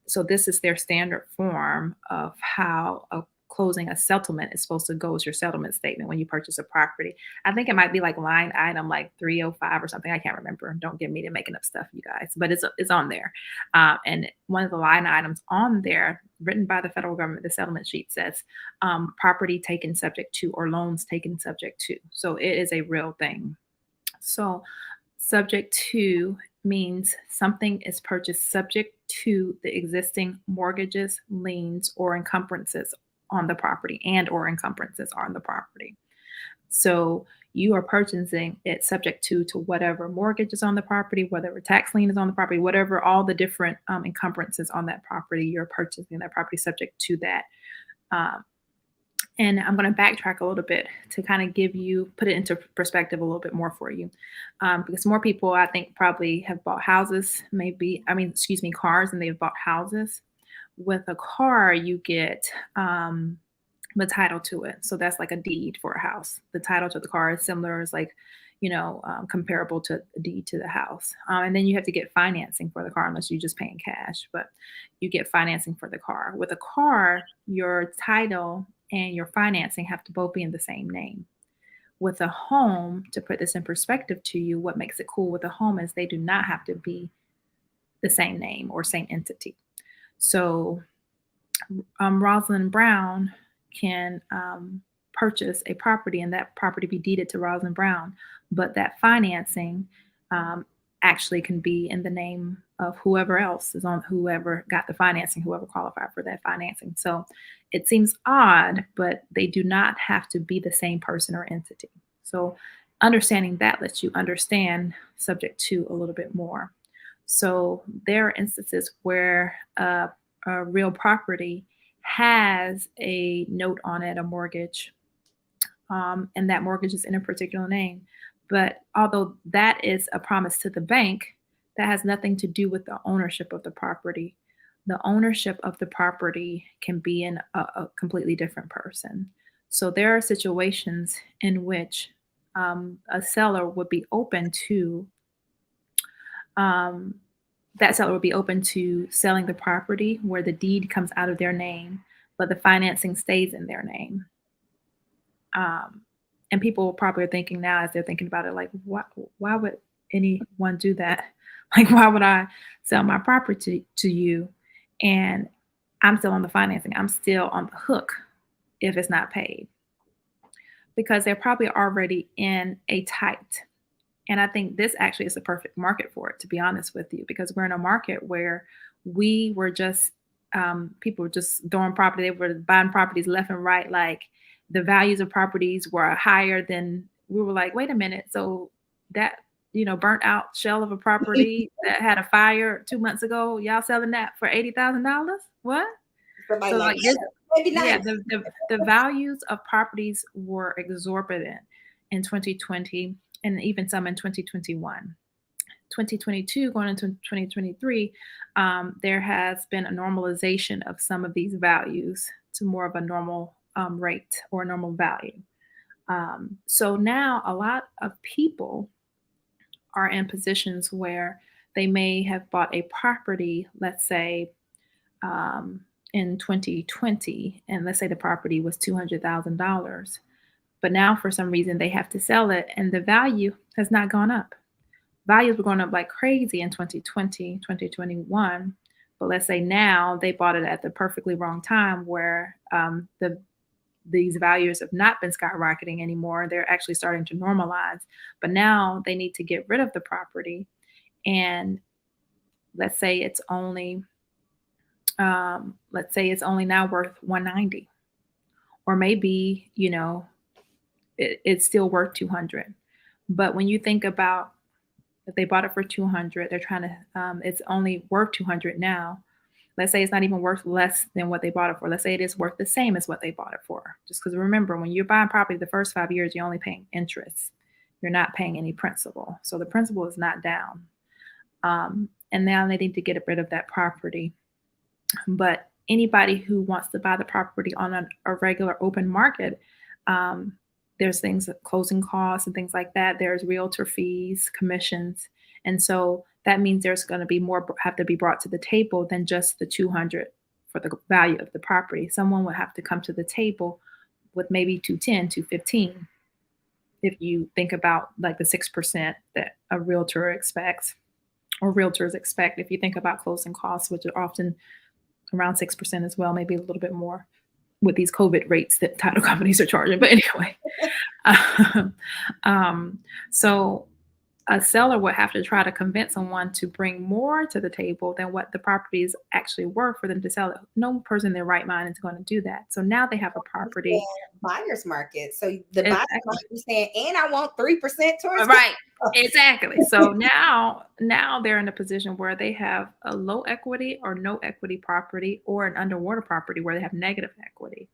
Speaker 2: So this is their standard form of how a closing, a settlement is supposed to go as your settlement statement when you purchase a property. I think it might be like line item like 305 or something. I can't remember. Don't get me to making up stuff, you guys, but it's on there. And one of the line items on there, written by the federal government, the settlement sheet says property taken subject to or loans taken subject to. So it is a real thing. So subject to means something is purchased subject to the existing mortgages, liens, or encumbrances on the property and or encumbrances on the property. So you are purchasing it subject to whatever mortgage is on the property, whatever tax lien is on the property, whatever all the different encumbrances on that property, you're purchasing that property subject to that. And I'm going to backtrack a little bit to kind of put it into perspective a little bit more for you. Because more people, I think, probably have bought houses, cars, and they've bought houses. With a car, you get the title to it. So that's like a deed for a house. The title to the car is similar, is like, comparable to a deed to the house. And then you have to get financing for the car unless you're just paying cash, but you get financing for the car. With a car, your title and your financing have to both be in the same name. With a home, to put this in perspective to you, what makes it cool with a home is they do not have to be the same name or same entity. So Rosalind Brown can purchase a property and that property be deeded to Rosalind Brown, but that financing actually can be in the name of whoever else is on, whoever got the financing, whoever qualified for that financing. So it seems odd, but they do not have to be the same person or entity. So understanding that lets you understand subject to a little bit more. So there are instances where a real property has a note on it, a mortgage, and that mortgage is in a particular name. But although that is a promise to the bank, that has nothing to do with the ownership of the property. The ownership of the property can be in a completely different person. So there are situations in which a seller would be open to that seller would be open to selling the property where the deed comes out of their name, but the financing stays in their name. And people probably are thinking now, as they're thinking about it, like, why would anyone do that? Like, why would I sell my property to you and I'm still on the financing? I'm still on the hook if it's not paid. Because they're probably already in a tight. And I think this actually is the perfect market for it, to be honest with you, because we're in a market where we were just, people were just throwing property. They were buying properties left and right. Like the values of properties were higher than, we were like, wait a minute. So that, burnt out shell of a property that had a fire 2 months ago, y'all selling that for $80,000? What? So like this, yeah, the values of properties were exorbitant in 2020 and even some in 2021. 2022 going into 2023, there has been a normalization of some of these values to more of a normal rate or a normal value. So now a lot of people are in positions where they may have bought a property, let's say, in 2020, and let's say the property was $200,000, but now for some reason they have to sell it and the value has not gone up. Values were going up like crazy in 2020, 2021, but let's say now they bought it at the perfectly wrong time where these values have not been skyrocketing anymore. They're actually starting to normalize, but now they need to get rid of the property. And let's say it's only now worth 190, or maybe, it's still worth 200. But when you think about if they bought it for 200, they're trying to, it's only worth 200 now. Let's say it's not even worth less than what they bought it for. Let's say it is worth the same as what they bought it for. Just because remember, when you're buying property the first 5 years, you're only paying interest. You're not paying any principal. So the principal is not down. And now they need to get rid of that property. But anybody who wants to buy the property on a regular open market, there's things like closing costs and things like that. There's realtor fees, commissions. And so that means there's going to be more have to be brought to the table than just the 200 for the value of the property. Someone would have to come to the table with maybe 210, 215. If you think about like the 6% that a realtor expects or realtors expect, if you think about closing costs, which are often around 6% as well, maybe a little bit more with these COVID rates that title companies are charging. But anyway, um, so a seller would have to try to convince someone to bring more to the table than what the property is actually worth for them to sell it. No person in their right mind is going to do that. So now they have a property.
Speaker 1: Buyer's market. So the buyers
Speaker 2: Exactly.
Speaker 1: might be saying, and I want 3% towards
Speaker 2: Right. Exactly. So now they're in a position where they have a low equity or no equity property or an underwater property where they have negative equity.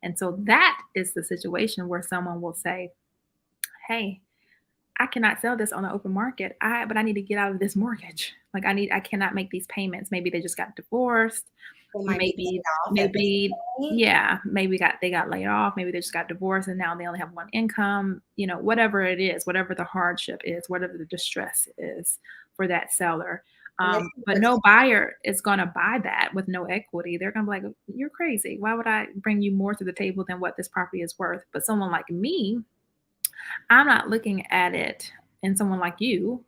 Speaker 2: And so that is the situation where someone will say, hey, I cannot sell this on the open market. But I need to get out of this mortgage. Like I cannot make these payments. Maybe they just got divorced.
Speaker 1: they might be laid
Speaker 2: Maybe,
Speaker 1: off at this point.
Speaker 2: yeah, maybe they got laid off. Maybe they just got divorced and now they only have one income. Whatever it is, whatever the hardship is, whatever the distress is for that seller.
Speaker 1: And this
Speaker 2: But no buyer is going to buy that with no equity. They're going to be like, you're crazy. Why would I bring you more to the table than what this property is worth? But someone like me, I'm not looking at it, and someone like you,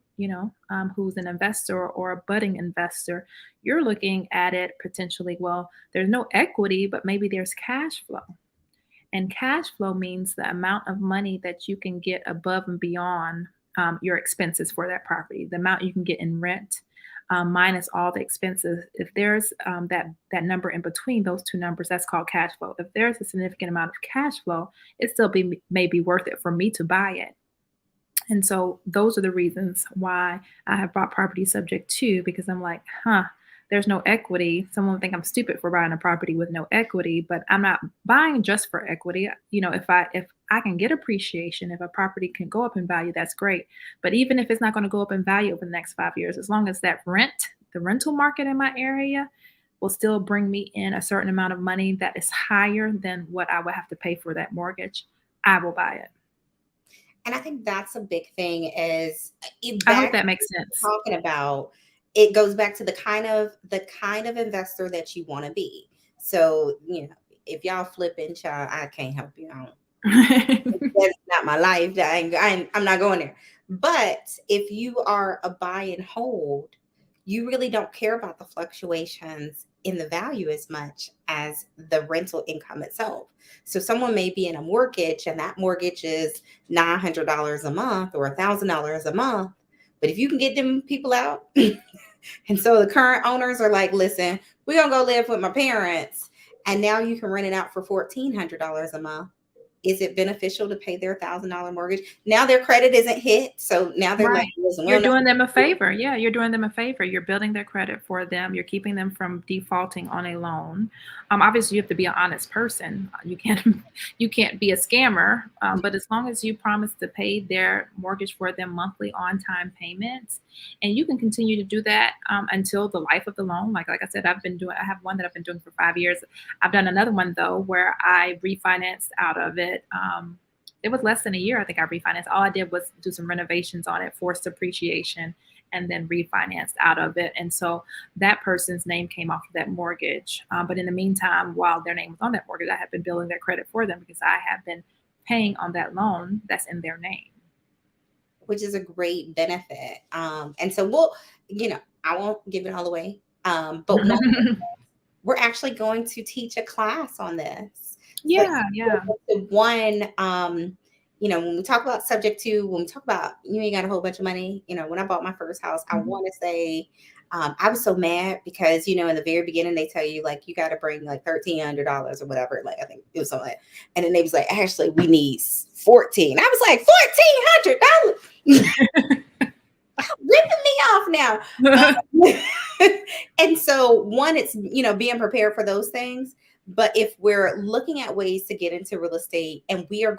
Speaker 2: who's an investor or a budding investor, you're looking at it potentially, well, there's no equity, but maybe there's cash flow. And cash flow means the amount of money that you can get above and beyond your expenses for that property, the amount you can get in rent, minus all the expenses. If there's that number in between those two numbers, that's called cash flow. If there's a significant amount of cash flow, it still may be worth it for me to buy it. And so those are the reasons why I have bought property subject to, because I'm like, there's no equity. Someone would think I'm stupid for buying a property with no equity, but I'm not buying just for equity. If I can get appreciation, if a property can go up in value, that's great. But even if it's not going to go up in value over the next 5 years, as long as that the rental market in my area will still bring me in a certain amount of money that is higher than what I would have to pay for that mortgage, I will buy it.
Speaker 1: And I think that's a big thing is
Speaker 2: I hope that makes sense.
Speaker 1: Talking about it goes back to the kind of investor that you want to be. So, if y'all flipping, child, I can't help you out. That's not my life. I'm not going there. But if you are a buy and hold, you really don't care about the fluctuations in the value as much as the rental income itself. So someone may be in a mortgage and that mortgage is $900 a month or $1,000 a month. But if you can get them people out, and so the current owners are like, listen, we're going to go live with my parents. And now you can rent it out for $1,400 a month. Is it beneficial to pay their $1,000 mortgage? Now their credit isn't hit. So now they're
Speaker 2: right.
Speaker 1: like, listen,
Speaker 2: you're doing them a favor. Yeah, you're doing them a favor. You're building their credit for them. You're keeping them from defaulting on a loan. Obviously, you have to be an honest person. You can't be a scammer. But as long as you promise to pay their mortgage for them monthly on-time payments, and you can continue to do that until the life of the loan. Like I said, I have one that I've been doing for 5 years. I've done another one though where I refinanced out of it. It was less than a year. I think I refinanced. All I did was do some renovations on it, forced appreciation, and then refinanced out of it. And so that person's name came off of that mortgage. But in the meantime, while their name was on that mortgage, I have been building their credit for them because I have been paying on that loan that's in their name.
Speaker 1: Which is a great benefit. And so I won't give it all away. But we're actually going to teach a class on this.
Speaker 2: Yeah.
Speaker 1: One, when we talk about subject to, when we talk about you ain't got a whole bunch of money, when I bought my first house, I want to say I was so mad because, in the very beginning, they tell you like you got to bring like $1,300 or whatever. Like I think it was something like, and then they was like, actually, we need 14. I was like, $1,400. Ripping me off now. And so one, it's, being prepared for those things. But if we're looking at ways to get into real estate and we are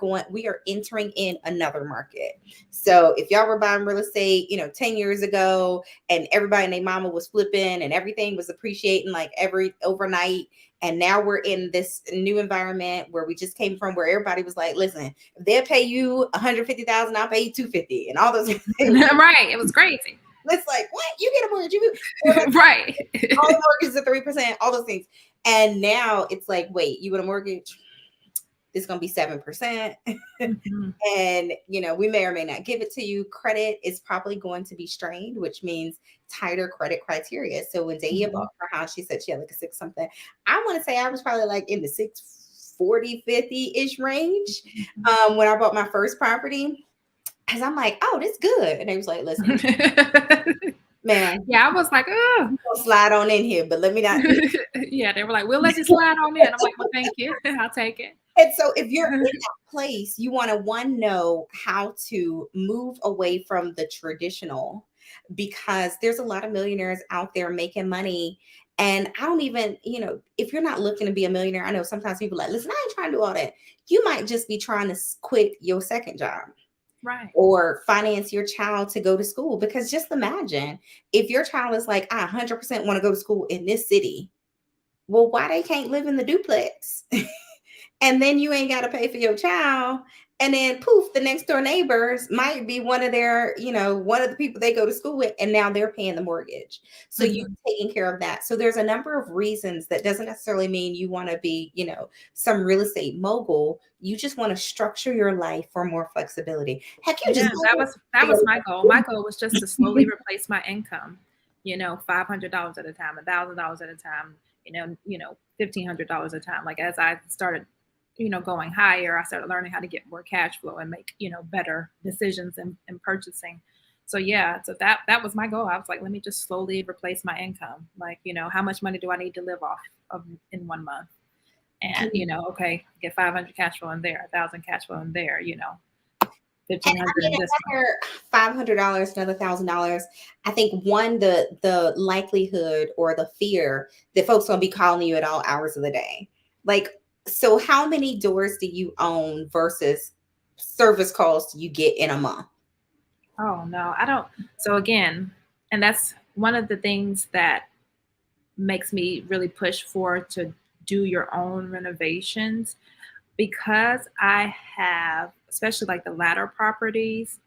Speaker 1: entering in another market. So if y'all were buying real estate, 10 years ago and everybody and their mama was flipping and everything was appreciating like every overnight. And now we're in this new environment where we just came from, where everybody was like, listen, if they'll pay you $150,000, I'll pay you $250,000 and all those things.
Speaker 2: Right. It was crazy.
Speaker 1: It's like, what? You get a mortgage.
Speaker 2: Right.
Speaker 1: All the mortgages are 3%, all those things. And now it's like, wait, you want a mortgage? It's going to be 7%.
Speaker 2: Mhm.
Speaker 1: And, we may or may not give it to you. Credit is probably going to be strained, which means tighter credit criteria. So when Daa'iyah bought
Speaker 2: Mhm.
Speaker 1: her house, she said she had like a six something. I want to say I was probably like in the 640, 50-ish range
Speaker 2: Mhm.
Speaker 1: when I bought my first property. Because I'm like, oh, this good. And they was like, listen, man,
Speaker 2: Yeah, I was like, oh.
Speaker 1: you gonna slide on in here, but let me not.
Speaker 2: Yeah, they were like, we'll let you slide on in. I'm like, well, thank you. I'll take it.
Speaker 1: And so if you're in that place, you want to know how to move away from the traditional, because there's a lot of millionaires out there making money. And I don't even, if you're not looking to be a millionaire, I know sometimes people are like, listen, I ain't trying to do all that. You might just be trying to quit your second job
Speaker 2: Right.
Speaker 1: or finance your child to go to school. Because just imagine if your child is like, I 100% want to go to school in this city. Well, why they can't live in the duplex? And then you ain't got to pay for your child. And then poof, the next door neighbors might be one of their, one of the people they go to school with, and now they're paying the mortgage. So you're
Speaker 2: Mhm.
Speaker 1: taking care of that. So there's a number of reasons. That doesn't necessarily mean you want to be, some real estate mogul. You just want to structure your life for more flexibility. Heck, you
Speaker 2: Yeah,
Speaker 1: just
Speaker 2: that was my goal. My goal was just to slowly replace my income, $500 at a time, $1,000 at a time, $1,500 at a time. Like as I started, going higher, I started learning how to get more cash flow and make, better decisions in purchasing. So yeah, so that was my goal. I was like, let me just slowly replace my income. Like, how much money do I need to live off of in 1 month? And, okay, get 500 cash flow in there, 1,000 cash flow in there,
Speaker 1: And
Speaker 2: 1,500
Speaker 1: I
Speaker 2: in
Speaker 1: mean,
Speaker 2: this one.
Speaker 1: another $500, another $1,000. I think one, the likelihood or the fear that folks gonna be calling you at all hours of the day. Like, so how many doors do you own versus service calls do you get in a month?
Speaker 2: Oh no, I don't. So again, and that's one of the things that makes me really push for to do your own renovations, because I have, especially like the latter properties,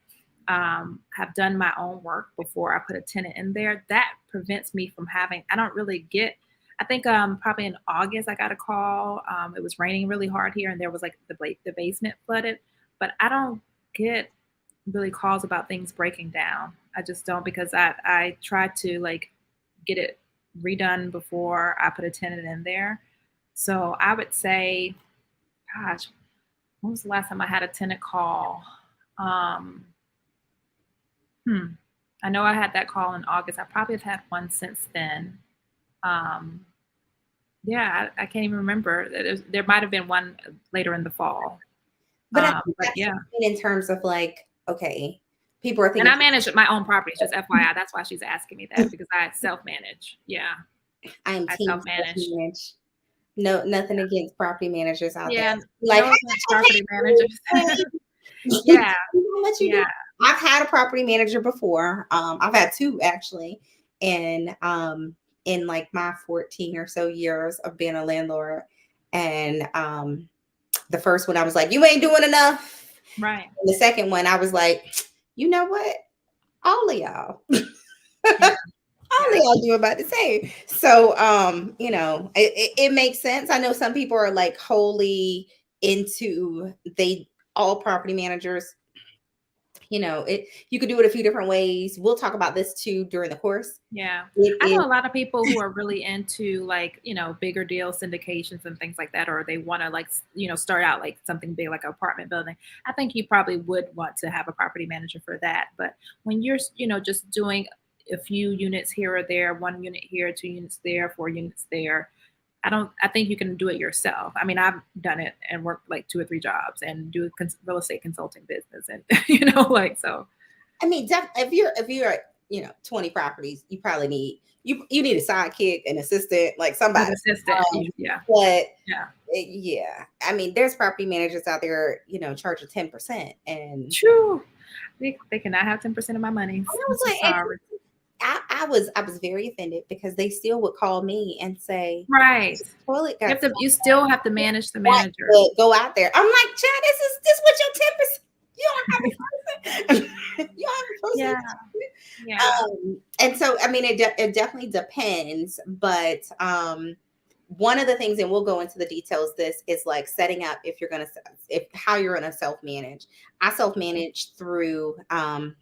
Speaker 2: have done my own work before I put a tenant in there. That prevents me from having. I don't really get. I think probably in August I got a call. It was raining really hard here, and there was like the basement flooded. But I don't get really calls about things breaking down. I just don't, because I try to like get it redone before I put a tenant in there. So I would say, gosh, when was the last time I had a tenant call? Um, hmm. I know I had that call in August. I probably have had one since then. Um, yeah, I can't even remember. There might have been one later in the fall.
Speaker 1: But I think
Speaker 2: But
Speaker 1: that's
Speaker 2: yeah,
Speaker 1: in terms of like, okay, people are
Speaker 2: and
Speaker 1: thinking
Speaker 2: I manage my own properties. Just FYI, that's why she's asking me that, because I self manage. Yeah,
Speaker 1: I am
Speaker 2: I
Speaker 1: team
Speaker 2: self manage.
Speaker 1: self-manage. No, nothing against property managers out there.
Speaker 2: Yeah,
Speaker 1: Like,
Speaker 2: no
Speaker 1: hey,
Speaker 2: offense,
Speaker 1: okay,
Speaker 2: property managers.
Speaker 1: hey,
Speaker 2: Yeah,
Speaker 1: I'm gonna let you do.
Speaker 2: yeah.
Speaker 1: I've had a property manager before. I've had two actually, and in like my 14 or so years of being a landlord. And the first one I was like, you ain't doing enough.
Speaker 2: Right.
Speaker 1: And the second one I was like, you know what? All of y'all.
Speaker 2: Yeah,
Speaker 1: All of
Speaker 2: yeah.
Speaker 1: y'all do about the same. So it makes sense. I know some people are like wholly into they all property managers, it you could do it a few different ways. We'll talk about this too during the course.
Speaker 2: Yeah.
Speaker 1: It
Speaker 2: I
Speaker 1: is
Speaker 2: know a lot of people who are really into like, bigger deal syndications and things like that, or they want to like, start out like something big, like an apartment building. I think you probably would want to have a property manager for that. But when you're, just doing a few units here or there, 1 unit here, 2 units there, 4 units there, I think you can do it yourself. I mean, I've done it and worked like 2 or 3 jobs and do real estate consulting business. And, like, so.
Speaker 1: I mean, if you're at 20 properties, you probably need you need a sidekick, an assistant, like
Speaker 2: An
Speaker 1: somebody.
Speaker 2: assistant.
Speaker 1: Um,
Speaker 2: Yeah.
Speaker 1: but
Speaker 2: Yeah.
Speaker 1: yeah, I mean, there's property managers out there, charging 10%, and
Speaker 2: True. They cannot have 10% of my money.
Speaker 1: I
Speaker 2: I'm
Speaker 1: was
Speaker 2: so
Speaker 1: like,
Speaker 2: sorry.
Speaker 1: I was very offended because they still would call me and say,
Speaker 2: Right.
Speaker 1: toilet got
Speaker 2: You still have to manage the
Speaker 1: want
Speaker 2: manager.
Speaker 1: to go out there. I'm like, Chad, this what your 10%. You don't have a person. You don't have a person.
Speaker 2: Yeah. Yeah.
Speaker 1: And so I mean it definitely depends, but one of the things, and we'll go into the details, this is like setting up if you're going to, if how you're going to self-manage. I self-manage through an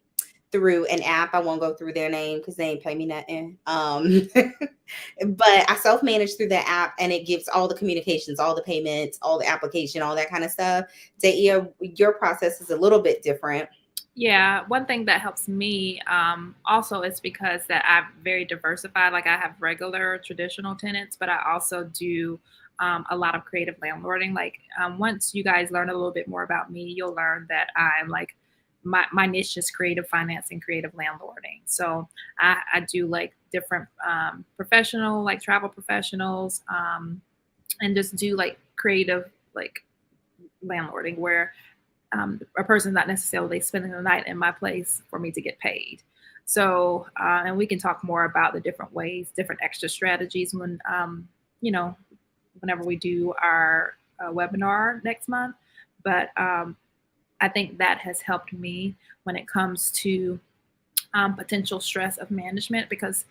Speaker 1: app. I won't go through their name because they ain't pay me nothing. But I self-manage through the app, and it gives all the communications, all the payments, all the application, all that kind of stuff. Daa'iyah, your process is a little bit different.
Speaker 2: Yeah, one thing that helps me also is because that I'm very diversified. Like I have regular traditional tenants, but I also do a lot of creative landlording. Like once you guys learn a little bit more about me, you'll learn that I'm like my niche is creative financing, creative landlording. So I do like different professional, like travel professionals, and just do like creative like landlording where a person's not necessarily spending the night in my place for me to get paid. So, and we can talk more about the different ways, different extra strategies when, you know, whenever we do our webinar next month. But I think that has helped me when it comes to potential stress of management because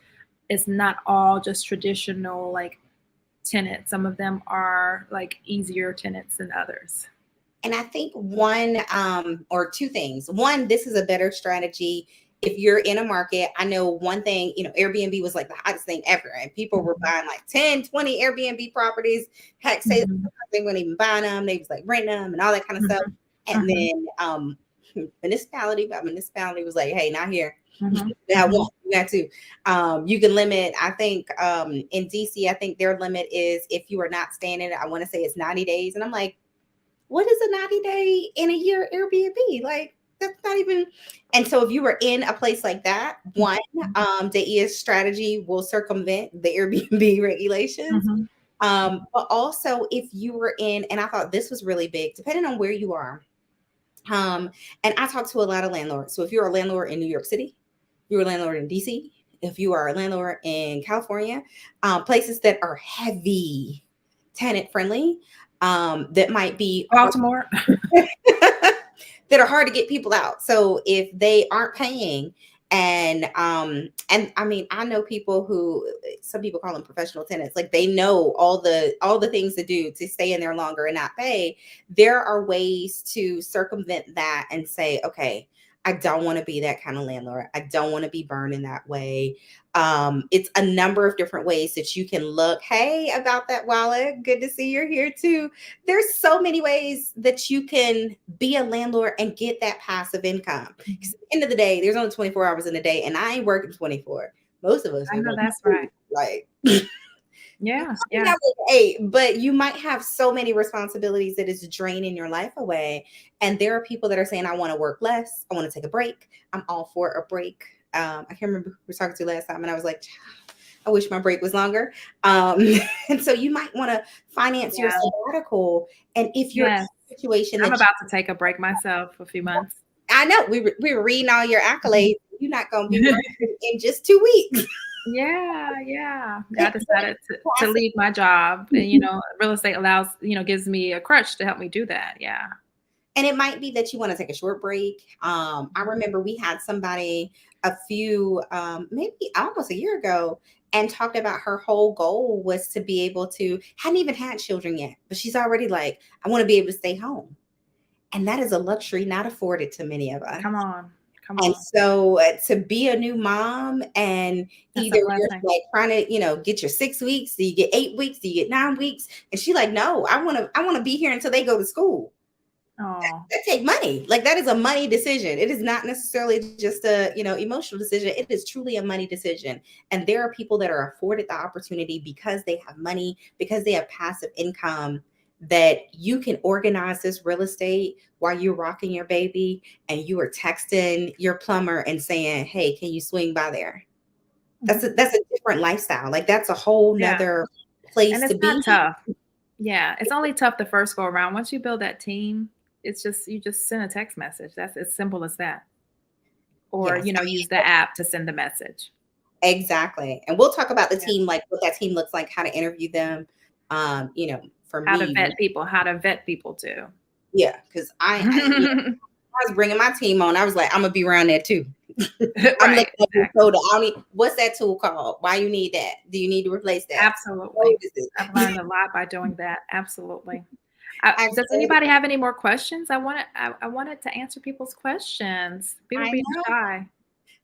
Speaker 2: it's not all just traditional like tenants. Some of them are like easier tenants than others.
Speaker 1: And I think one or two things. One, this is a better strategy if you're in a market. I know one thing, Airbnb was like the hottest thing ever, and people were buying like 10, 20 Airbnb properties. Heck, say they weren't even buying them. They was like renting them and all that kind of stuff. And then municipality by municipality was like, hey, not here. Now you got to. You can limit, I think in DC, I think their limit is if you are not staying in it, I want to say it's 90 days. And I'm like, what is a 90-day in a year Airbnb? Like, that's not even. And so if you were in a place like that, one, Daa'iyah's strategy will circumvent the Airbnb regulations. But also if you were in, and I thought this was really big, depending on where you are. And I talk to a lot of landlords. So if you're a landlord in New York City, you're a landlord in DC, if you are a landlord in California, places that are heavy tenant friendly, that might be
Speaker 2: Baltimore,
Speaker 1: that are hard to get people out. So if they aren't paying, and I mean, I know people who, some people call them professional tenants, like they know all the things to do to stay in there longer and not pay. There are ways to circumvent that and say, okay, I don't want to be that kind of landlord. I don't want to be burned in that way. It's a number of different ways that you can look. Hey, about that wallet. Good to see you're here too. There's so many ways that you can be a landlord and get that passive income. Because at the end of the day, there's only 24 hours in a day, and I ain't working 24. Most of us.
Speaker 2: I know that's right.
Speaker 1: Like,
Speaker 2: yeah.
Speaker 1: But you might have so many responsibilities that it's draining your life away. And there are people that are saying, I want to work less. I want to take a break. I'm all for a break. I can't remember who we were talking to last time, and I was like, I wish my break was longer. And so you might want to finance your sabbatical. And if you're in a situation,
Speaker 2: I'm about to take a break myself for a few months.
Speaker 1: I know we were reading all your accolades. You're not going to be working in just 2 weeks.
Speaker 2: Yeah. I decided to leave my job, and real estate allows, gives me a crutch to help me do that. Yeah.
Speaker 1: And it might be that you want to take a short break. I remember we had somebody a few, maybe almost a year ago, and talked about her whole goal was to be able to, hadn't even had children yet, but she's already like, I want to be able to stay home. And that is a luxury not afforded to many of us.
Speaker 2: Come on.
Speaker 1: And so to be a new mom, and either you're like trying to, get your 6 weeks, do you get 8 weeks, do you get 9 weeks? And she's like, no, I want to be here until they go to school. That take money. Like, that is a money decision. It is not necessarily just a, emotional decision. It is truly a money decision. And there are people that are afforded the opportunity because they have money, because they have passive income, that you can organize this real estate while you're rocking your baby, and you are texting your plumber and saying, hey, can you swing by there? That's a different lifestyle. Like, that's a whole nother place
Speaker 2: and it's
Speaker 1: to be.
Speaker 2: Not tough. Yeah. It's only tough the first go around. Once you build that team, it's just, you just send a text message. That's as simple as that. Or, use the app to send the message.
Speaker 1: Exactly. And we'll talk about the team, like what that team looks like, how to interview them. For
Speaker 2: how
Speaker 1: me,
Speaker 2: to vet people too.
Speaker 1: Yeah. Cause I was bringing my team on, I was like, I'm gonna be around there too. I'm
Speaker 2: Right.
Speaker 1: looking at your
Speaker 2: Exactly.
Speaker 1: soda. I don't need, what's that tool called? Why you need that? Do you need to replace that? What
Speaker 2: Absolutely.
Speaker 1: is it?
Speaker 2: I've learned a lot by doing that. Absolutely. Does
Speaker 1: Absolutely.
Speaker 2: anybody have any more questions? I wanted to answer people's questions. People
Speaker 1: I
Speaker 2: being
Speaker 1: know.
Speaker 2: shy.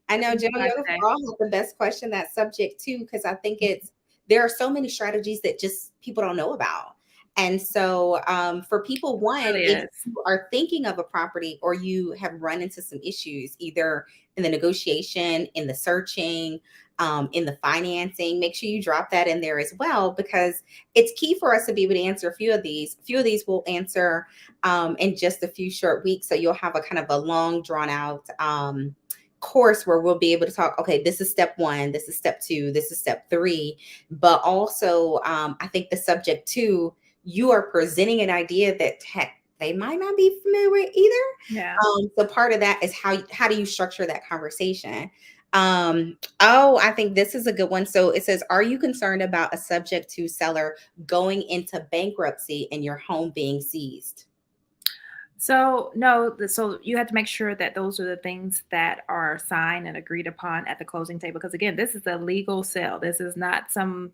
Speaker 1: I
Speaker 2: What
Speaker 1: know
Speaker 2: did
Speaker 1: Joe
Speaker 2: you guys
Speaker 1: Yoga
Speaker 2: say?
Speaker 1: for All has the best question, that subject too, because I think it's there are so many strategies that just people don't know about. And so for people, one,
Speaker 2: Really
Speaker 1: if
Speaker 2: is.
Speaker 1: you are thinking of a property or you have run into some issues, either in the negotiation, in the searching, in the financing, make sure you drop that in there as well, because it's key for us to be able to answer a few of these. A few of these we'll answer in just a few short weeks. So you'll have a kind of a long drawn out course where we'll be able to talk, okay, this is step one, this is step two, this is step three. But also I think the subject two, you are presenting an idea that heck, they might not be familiar with either.
Speaker 2: Yeah.
Speaker 1: So part of that is how do you structure that conversation. Oh, I think this is a good one. So it says, are you concerned about a subject to seller going into bankruptcy and your home being seized?
Speaker 2: So no, so you have to make sure that those are the things that are signed and agreed upon at the closing table. Because again, this is a legal sale. This is not some,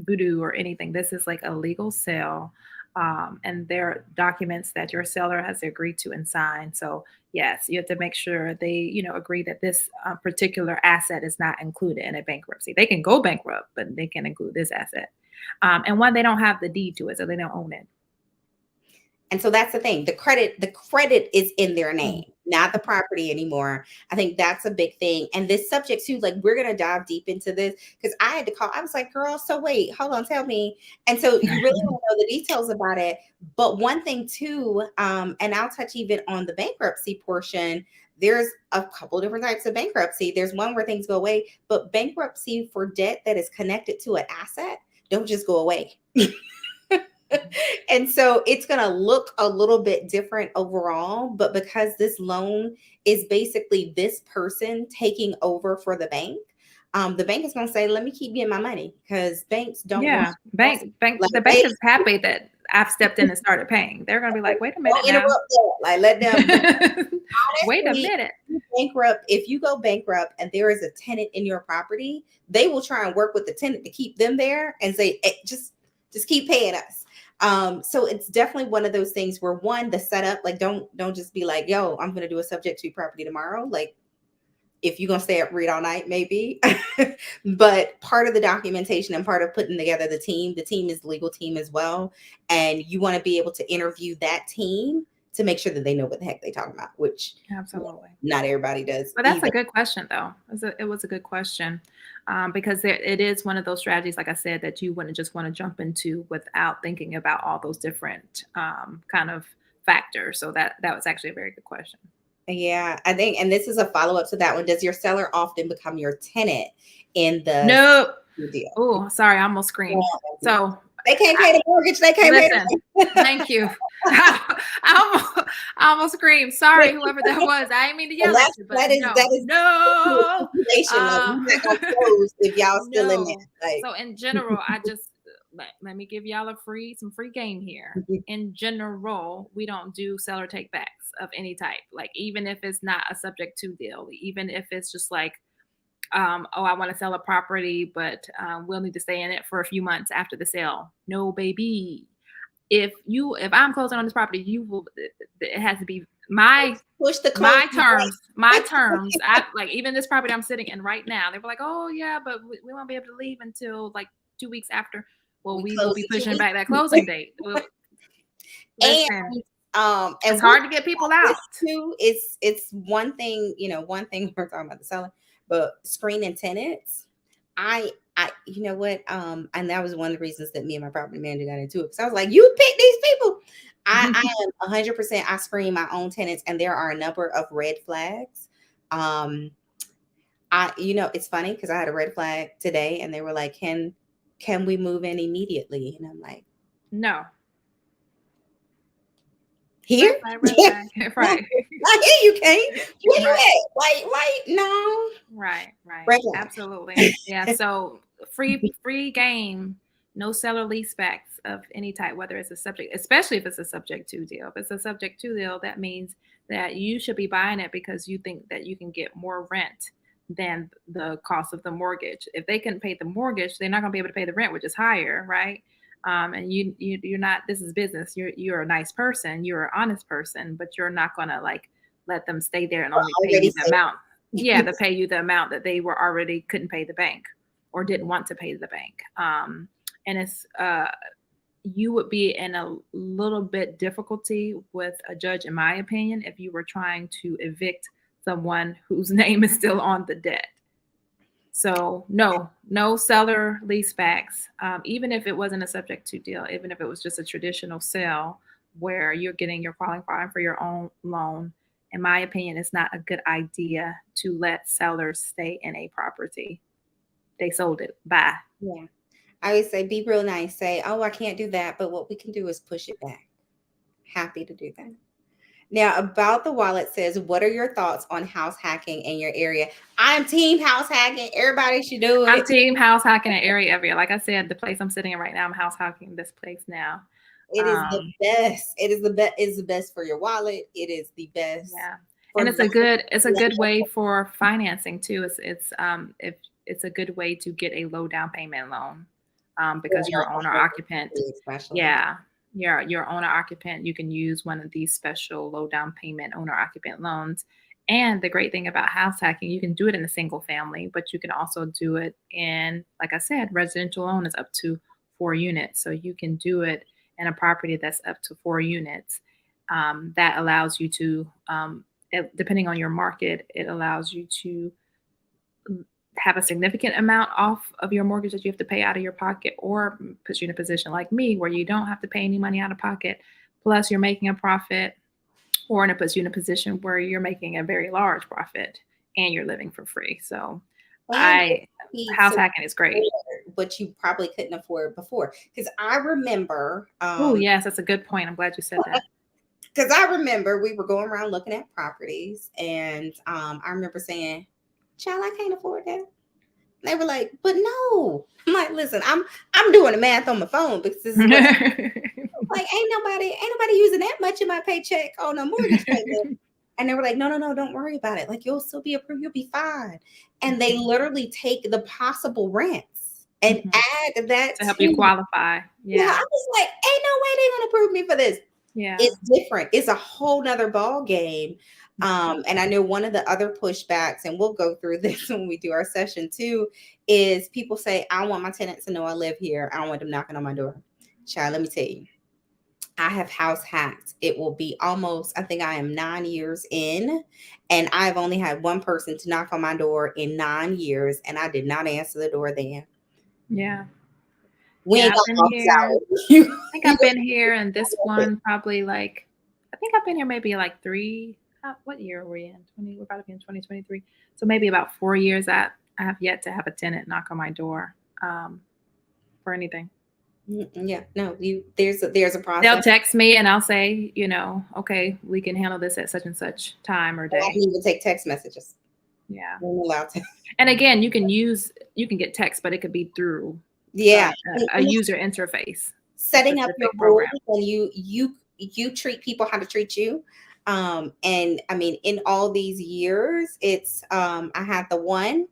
Speaker 2: voodoo or anything. This is like a legal sale. And there are documents that your seller has agreed to and signed. So yes, you have to make sure they, agree that this particular asset is not included in a bankruptcy. They can go bankrupt, but they can include this asset. And one, they don't have the deed to it, so they don't own it.
Speaker 1: And so that's the thing. The credit is in their
Speaker 2: Mhm.
Speaker 1: name, not the property anymore. I think that's a big thing. And this subject too, like we're gonna dive deep into this because I had to call. I was like, girl, so wait, hold on, tell me. And so you really want to know the details about it. But one thing too, and I'll touch even on the bankruptcy portion. There's a couple different types of bankruptcy. There's one where things go away, but bankruptcy for debt that is connected to an asset don't just go away. And so it's going to look a little bit different overall, but because this loan is basically this person taking over for the bank is going to say, let me keep getting my money because banks don't want
Speaker 2: Yeah, bank
Speaker 1: like
Speaker 2: the bank
Speaker 1: they
Speaker 2: is happy that I've stepped in and started paying. They're gonna be like, "Wait a minute
Speaker 1: don't interrupt
Speaker 2: now."
Speaker 1: that. Like let them, but
Speaker 2: Wait a
Speaker 1: honestly,
Speaker 2: minute.
Speaker 1: if you go bankrupt and there is a tenant in your property, they will try and work with the tenant to keep them there and say, "Hey, just keep paying us." So it's definitely one of those things where one, the setup, like don't just be like, yo, I'm gonna do a subject to property tomorrow. Like if you're gonna stay up read all night, maybe. But part of the documentation and part of putting together the team is the legal team as well. And you want to be able to interview that team to make sure that they know what the heck they talking about, which
Speaker 2: Absolutely.
Speaker 1: not everybody does
Speaker 2: But that's a
Speaker 1: either.
Speaker 2: good question, though. It was a good question, because it is one of those strategies, like I said, that you wouldn't just want to jump into without thinking about all those different kind of factors. So that was actually a very good question.
Speaker 1: Yeah, I think, and this is a follow up to that one. Does your seller often become your tenant in the
Speaker 2: No.
Speaker 1: deal?
Speaker 2: Oh, sorry, I almost screamed.
Speaker 1: Yeah.
Speaker 2: So
Speaker 1: They can't pay the mortgage. They can't pay
Speaker 2: listen,
Speaker 1: the
Speaker 2: thank you. I almost screamed. Sorry, whoever that was. I didn't mean to
Speaker 1: and
Speaker 2: yell at you, but
Speaker 1: that
Speaker 2: no,
Speaker 1: is
Speaker 2: no,
Speaker 1: stipulation. Like you're not gonna close if y'all still in
Speaker 2: no.
Speaker 1: there. Like
Speaker 2: So in general, I just let me give y'all some free game here. In general, we don't do seller takebacks of any type. Like even if it's not a subject to deal, even if it's just like oh, I want to sell a property, but we'll need to stay in it for a few months after the sale. No, baby. If I'm closing on this property, you will. It has to be
Speaker 1: push the close.
Speaker 2: my terms. I like even this property I'm sitting in right now. They were like, oh yeah, but we won't be able to leave until like 2 weeks after. Well,
Speaker 1: We
Speaker 2: we will
Speaker 1: close
Speaker 2: be
Speaker 1: in 2
Speaker 2: pushing
Speaker 1: weeks.
Speaker 2: back that closing date. Well,
Speaker 1: And
Speaker 2: listen,
Speaker 1: and
Speaker 2: it's hard to get people
Speaker 1: this
Speaker 2: out.
Speaker 1: too, it's one thing, one thing we're talking about the seller, but screening tenants. You know what? And that was one of the reasons that me and my property manager got into it. Because I was like, you pick these people. I am 100%. I screen my own tenants, and there are a number of red flags. Um, it's funny because I had a red flag today, and they were like, can we move in immediately? And I'm like,
Speaker 2: No,
Speaker 1: here?
Speaker 2: red flag, red
Speaker 1: Yeah.
Speaker 2: flag. Right,
Speaker 1: I hear you, Kane. Where you
Speaker 2: right.
Speaker 1: at? Wait, no.
Speaker 2: Right, right.
Speaker 1: Red flag.
Speaker 2: Absolutely. Yeah. So free game No seller leasebacks of any type, whether it's a subject, especially if it's a subject to deal. If it's a subject to deal, that means that you should be buying it because you think that you can get more rent than the cost of the mortgage. If they can pay the mortgage, they're not going to be able to pay the rent, which is higher, right? And you're not. This is business. You're a nice person. You're an honest person, but you're not going to like let them stay there and only pay
Speaker 1: Already
Speaker 2: you the
Speaker 1: said.
Speaker 2: amount. Yeah, to pay you the amount that they were already couldn't pay the bank or didn't want to pay the bank. And it's you would be in a little bit difficulty with a judge, in my opinion, if you were trying to evict someone whose name is still on the debt. So no seller leasebacks, even if it wasn't a subject to deal, even if it was just a traditional sale where you're qualifying for your own loan. In my opinion, it's not a good idea to let sellers stay in a property. They sold it. Bye.
Speaker 1: Yeah. I always say, be real nice. Say, oh, I can't do that. But what we can do is push it back. Happy to do that. Now, about the wallet says, what are your thoughts on house hacking in your area? I'm team house hacking. Everybody should do
Speaker 2: I'm
Speaker 1: it.
Speaker 2: team house hacking an area every year. Like I said, the place I'm sitting in right now, I'm house hacking this place now.
Speaker 1: It is the best. It is the best. It's the best for your wallet. It is the best.
Speaker 2: Yeah.
Speaker 1: For
Speaker 2: And it's a good way for financing too. It's if it's a good way to get a low down payment loan. Because you're owner occupant.
Speaker 1: especially.
Speaker 2: Yeah. You're owner occupant. You can use one of these special low down payment owner occupant loans. And the great thing about house hacking, you can do it in a single family, but you can also do it in, like I said, residential loan is up to 4 units. So you can do it in a property that's up to 4 units. That allows you to, depending on your market, it allows you to have a significant amount off of your mortgage that you have to pay out of your pocket, or puts you in a position like me where you don't have to pay any money out of pocket, plus you're making a profit, or it puts you in a position where you're making a very large profit and you're living for free. So house hacking is great.
Speaker 1: But you probably couldn't afford before. Because I remember
Speaker 2: Oh yes, that's a good point. I'm glad you said that.
Speaker 1: Because I remember we were going around looking at properties, and I remember saying, child, I can't afford that. They were like, but no. I'm like, listen, I'm doing the math on my phone because this is what like ain't nobody using that much of my paycheck on a mortgage payment. And they were like, no, don't worry about it. Like, you'll still be approved, you'll be fine. And they literally take the possible rents and add that
Speaker 2: to help you qualify.
Speaker 1: Yeah, I was like, ain't no way they're gonna approve me for this.
Speaker 2: Yeah,
Speaker 1: it's different. It's a whole nother ball game. And I know one of the other pushbacks, and we'll go through this when we do our session too, is people say, I want my tenants to know I live here. I don't want them knocking on my door. Child, let me tell you, I have house hacked. It will be almost, I think I am 9 years in, and I've only had one person to knock on my door in 9 years, and I did not answer the door then.
Speaker 2: Yeah.
Speaker 1: We ain't
Speaker 2: I've been here. I think I've been here, and this one probably like, I think I've been here maybe like 3. What year are we in? We're about to be in 2023. So maybe about 4 years. I have yet to have a tenant knock on my door for anything.
Speaker 1: Yeah, no, there's a process.
Speaker 2: They'll text me and I'll say, okay, we can handle this at such and such time or day.
Speaker 1: I can even take text messages.
Speaker 2: Yeah.
Speaker 1: I'm allowed to.
Speaker 2: And again, you can get text, but it could be through a user interface.
Speaker 1: Setting up your program, and you treat people how to treat you. And I mean, in all these years, it's I had the one,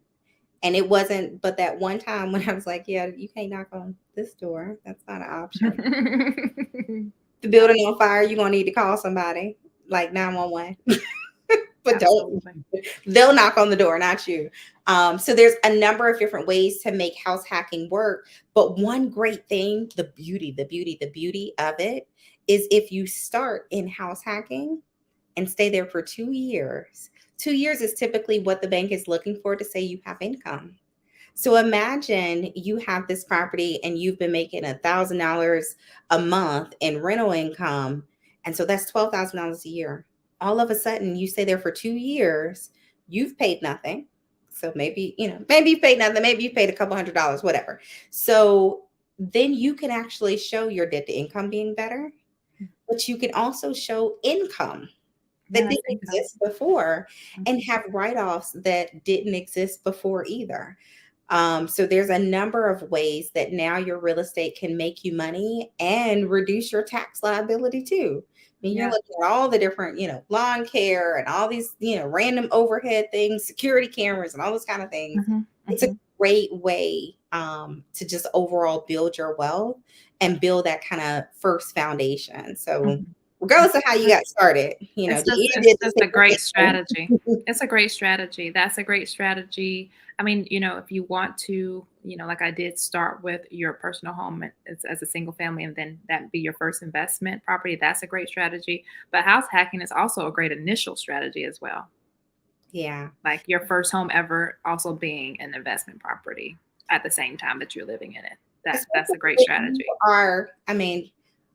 Speaker 1: and it wasn't but that one time when I was like, yeah, you can't knock on this door. That's not an option. The building on fire, you're gonna need to call somebody like 911. But they'll knock on the door, not you. So there's a number of different ways to make house hacking work. But one great thing, the beauty of it is if you start in house hacking and stay there for 2 years. 2 years is typically what the bank is looking for to say you have income. So imagine you have this property and you've been making $1,000 a month in rental income. And so that's $12,000 a year. All of a sudden you stay there for 2 years, you've paid nothing. So maybe you've paid nothing. Maybe you've paid a couple $100, whatever. So then you can actually show your debt to income being better, but you can also show income that didn't exist before and have write-offs that didn't exist before either. So there's a number of ways that now your real estate can make you money and reduce your tax liability too. I mean, you're
Speaker 2: Yeah.
Speaker 1: looking at all the different, lawn care and all these, random overhead things, security cameras and all those kind of things.
Speaker 2: Hmm.
Speaker 1: It's a
Speaker 2: Hmm.
Speaker 1: great way to just overall build your wealth and build that kind of first foundation. So
Speaker 2: Hmm.
Speaker 1: regardless of how you got started, Daa'iyah
Speaker 2: It's
Speaker 1: did the
Speaker 2: just a great strategy.
Speaker 1: same
Speaker 2: It's a great strategy. That's a great strategy. I mean, if you want to, like I did start with your personal home as a single family, and then that be your first investment property, that's a great strategy. But house hacking is also a great initial strategy as well.
Speaker 1: Yeah.
Speaker 2: Like your first home ever also being an investment property at the same time that you're living in it. That's
Speaker 1: Especially
Speaker 2: a great
Speaker 1: if you
Speaker 2: strategy.
Speaker 1: are, I mean,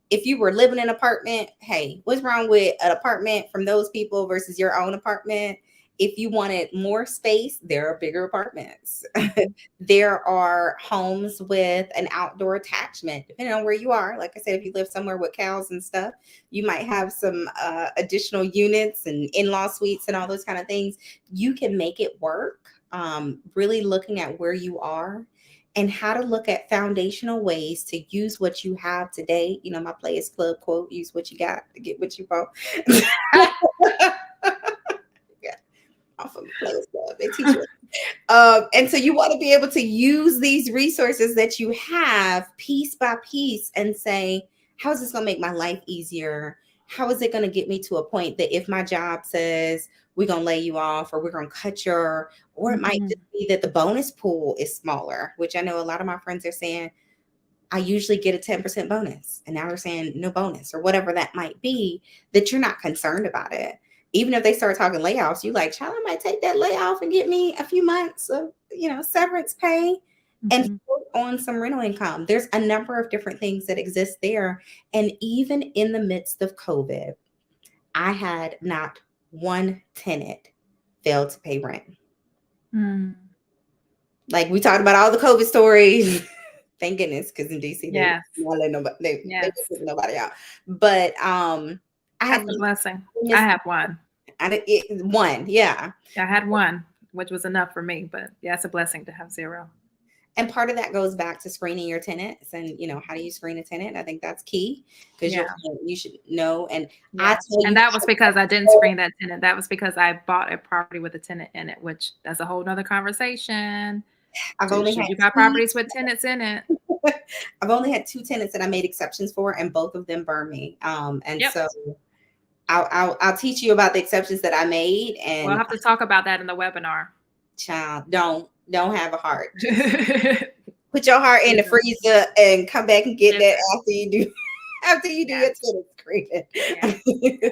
Speaker 1: if you were living in an apartment, hey, what's wrong with an apartment from those people versus your own apartment? If you wanted more space, there are bigger apartments.
Speaker 2: Mhm.
Speaker 1: There are homes with an outdoor attachment, depending on where you are. Like I said, if you live somewhere with cows and stuff, you might have some additional units and in-law suites and all those kind of things. You can make it work. Really looking at where you are and how to look at foundational ways to use what you have today. My Players Club quote, use what you got to get what you want. Yeah, off of the Players Club. They teach you. And so you want to be able to use these resources that you have piece by piece and say, how is this going to make my life easier? How is it going to get me to a point that if my job says we're going to lay you off or we're going to cut your, or it might
Speaker 2: Mhm.
Speaker 1: just be that the bonus pool is smaller, which I know a lot of my friends are saying, I usually get a 10% bonus. And now they're saying no bonus or whatever that might be, that you're not concerned about it. Even if they start talking layoffs, you like, child, I might take that layoff and get me a few months of, severance pay and
Speaker 2: Mhm.
Speaker 1: float on some rental income. There's a number of different things that exist there. And even in the midst of COVID, I had not one tenant fail to pay rent.
Speaker 2: Mm.
Speaker 1: Like we talked about all the COVID stories. Thank goodness, because in DC they
Speaker 2: Yes.
Speaker 1: won't let nobody they
Speaker 2: Yes.
Speaker 1: don't put nobody out. But I had
Speaker 2: That's a blessing. I
Speaker 1: missed
Speaker 2: have one.
Speaker 1: one, yeah.
Speaker 2: I had one, which was enough for me, but yeah, it's a blessing to have zero.
Speaker 1: And part of that goes back to screening your tenants and how do you screen a tenant? I think that's key because
Speaker 2: Yeah.
Speaker 1: you should know. And I
Speaker 2: Yes.
Speaker 1: tell
Speaker 2: And
Speaker 1: you,
Speaker 2: that was because I didn't screen that tenant. That was because I bought a property with a tenant in it, which that's a whole nother conversation.
Speaker 1: I've only had
Speaker 2: Should you buy
Speaker 1: two
Speaker 2: properties with tenants in it?
Speaker 1: I've only had two tenants that I made exceptions for, and both of them burned me. And
Speaker 2: Yep.
Speaker 1: so I'll teach you about the exceptions that I made.
Speaker 2: We'll
Speaker 1: And
Speaker 2: have to talk about that in the webinar.
Speaker 1: child, don't have a heart. Just put your heart in the freezer and come back and get that after you do your
Speaker 2: Yes.
Speaker 1: tenant screening.
Speaker 2: Yeah.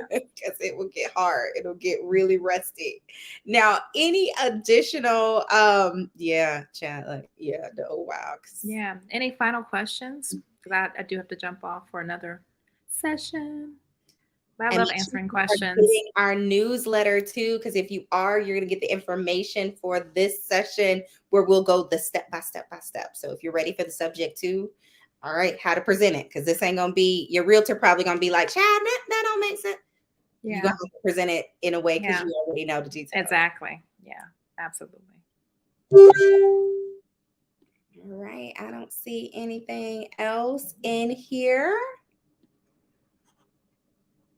Speaker 1: Because it will get hard. It'll get really rusty. Now, any additional yeah, child, like, yeah, no, wow.
Speaker 2: Yeah. Any final questions? Because I do have to jump off for another session. But I
Speaker 1: And
Speaker 2: love
Speaker 1: make sure
Speaker 2: answering
Speaker 1: you are
Speaker 2: questions.
Speaker 1: getting our newsletter too, because if you are, you're going to get the information for this session where we'll go the step by step by step. So if you're ready for the subject too, all right, how to present it, because this ain't going to be, your realtor probably going to be like, child, that don't make sense. You're going
Speaker 2: Yeah.
Speaker 1: to have to present it in a way because
Speaker 2: Yeah.
Speaker 1: you already know the details.
Speaker 2: Exactly. Yeah. Absolutely.
Speaker 1: All right, I don't see anything else in here.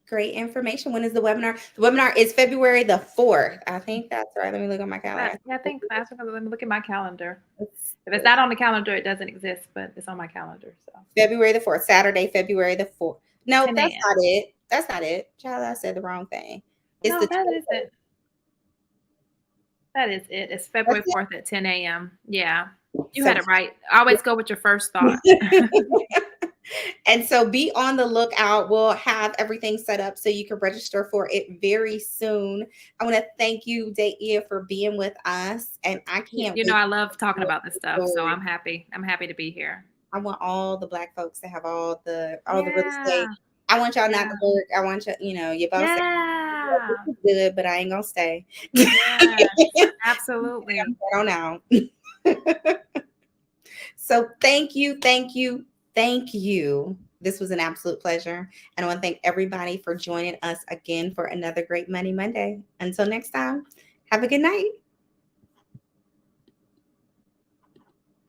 Speaker 1: Great information. When is the webinar? The webinar is February the 4th. I think that's right. Let me look at my calendar.
Speaker 2: Yeah, I think that's what, let me look at my calendar.
Speaker 1: It's
Speaker 2: If it's not on the calendar, it doesn't exist, but it's on my calendar. So
Speaker 1: February the 4th, Saturday, February the 4th. No,
Speaker 2: 10
Speaker 1: that's
Speaker 2: a.m.
Speaker 1: not it. That's not it. Child, I said the wrong thing. It's
Speaker 2: No,
Speaker 1: the
Speaker 2: that is
Speaker 1: 21st.
Speaker 2: it. That is it. It's
Speaker 1: That's
Speaker 2: February 4th at 10 a.m. Yeah. You
Speaker 1: So
Speaker 2: had it right. Always go with your first thought.
Speaker 1: and so be on the lookout. We'll have everything set up so you can register for it very soon. I want to thank you, Daa'iyah, for being with us. And I can't wait
Speaker 2: I
Speaker 1: to
Speaker 2: love talking
Speaker 1: hear
Speaker 2: about this
Speaker 1: the
Speaker 2: stuff. So
Speaker 1: story.
Speaker 2: I'm happy. I'm happy to be here.
Speaker 1: I want all the Black folks to have all the real estate.
Speaker 2: Yeah.
Speaker 1: I want y'all not
Speaker 2: Yeah.
Speaker 1: to work. I want you, your boss say,
Speaker 2: Yeah.
Speaker 1: this is good, but I ain't gonna stay.
Speaker 2: Yes. Absolutely.
Speaker 1: I don't know. So thank you. This was an absolute pleasure. And I want to thank everybody for joining us again for another great Money Monday. Until next time, have a good night.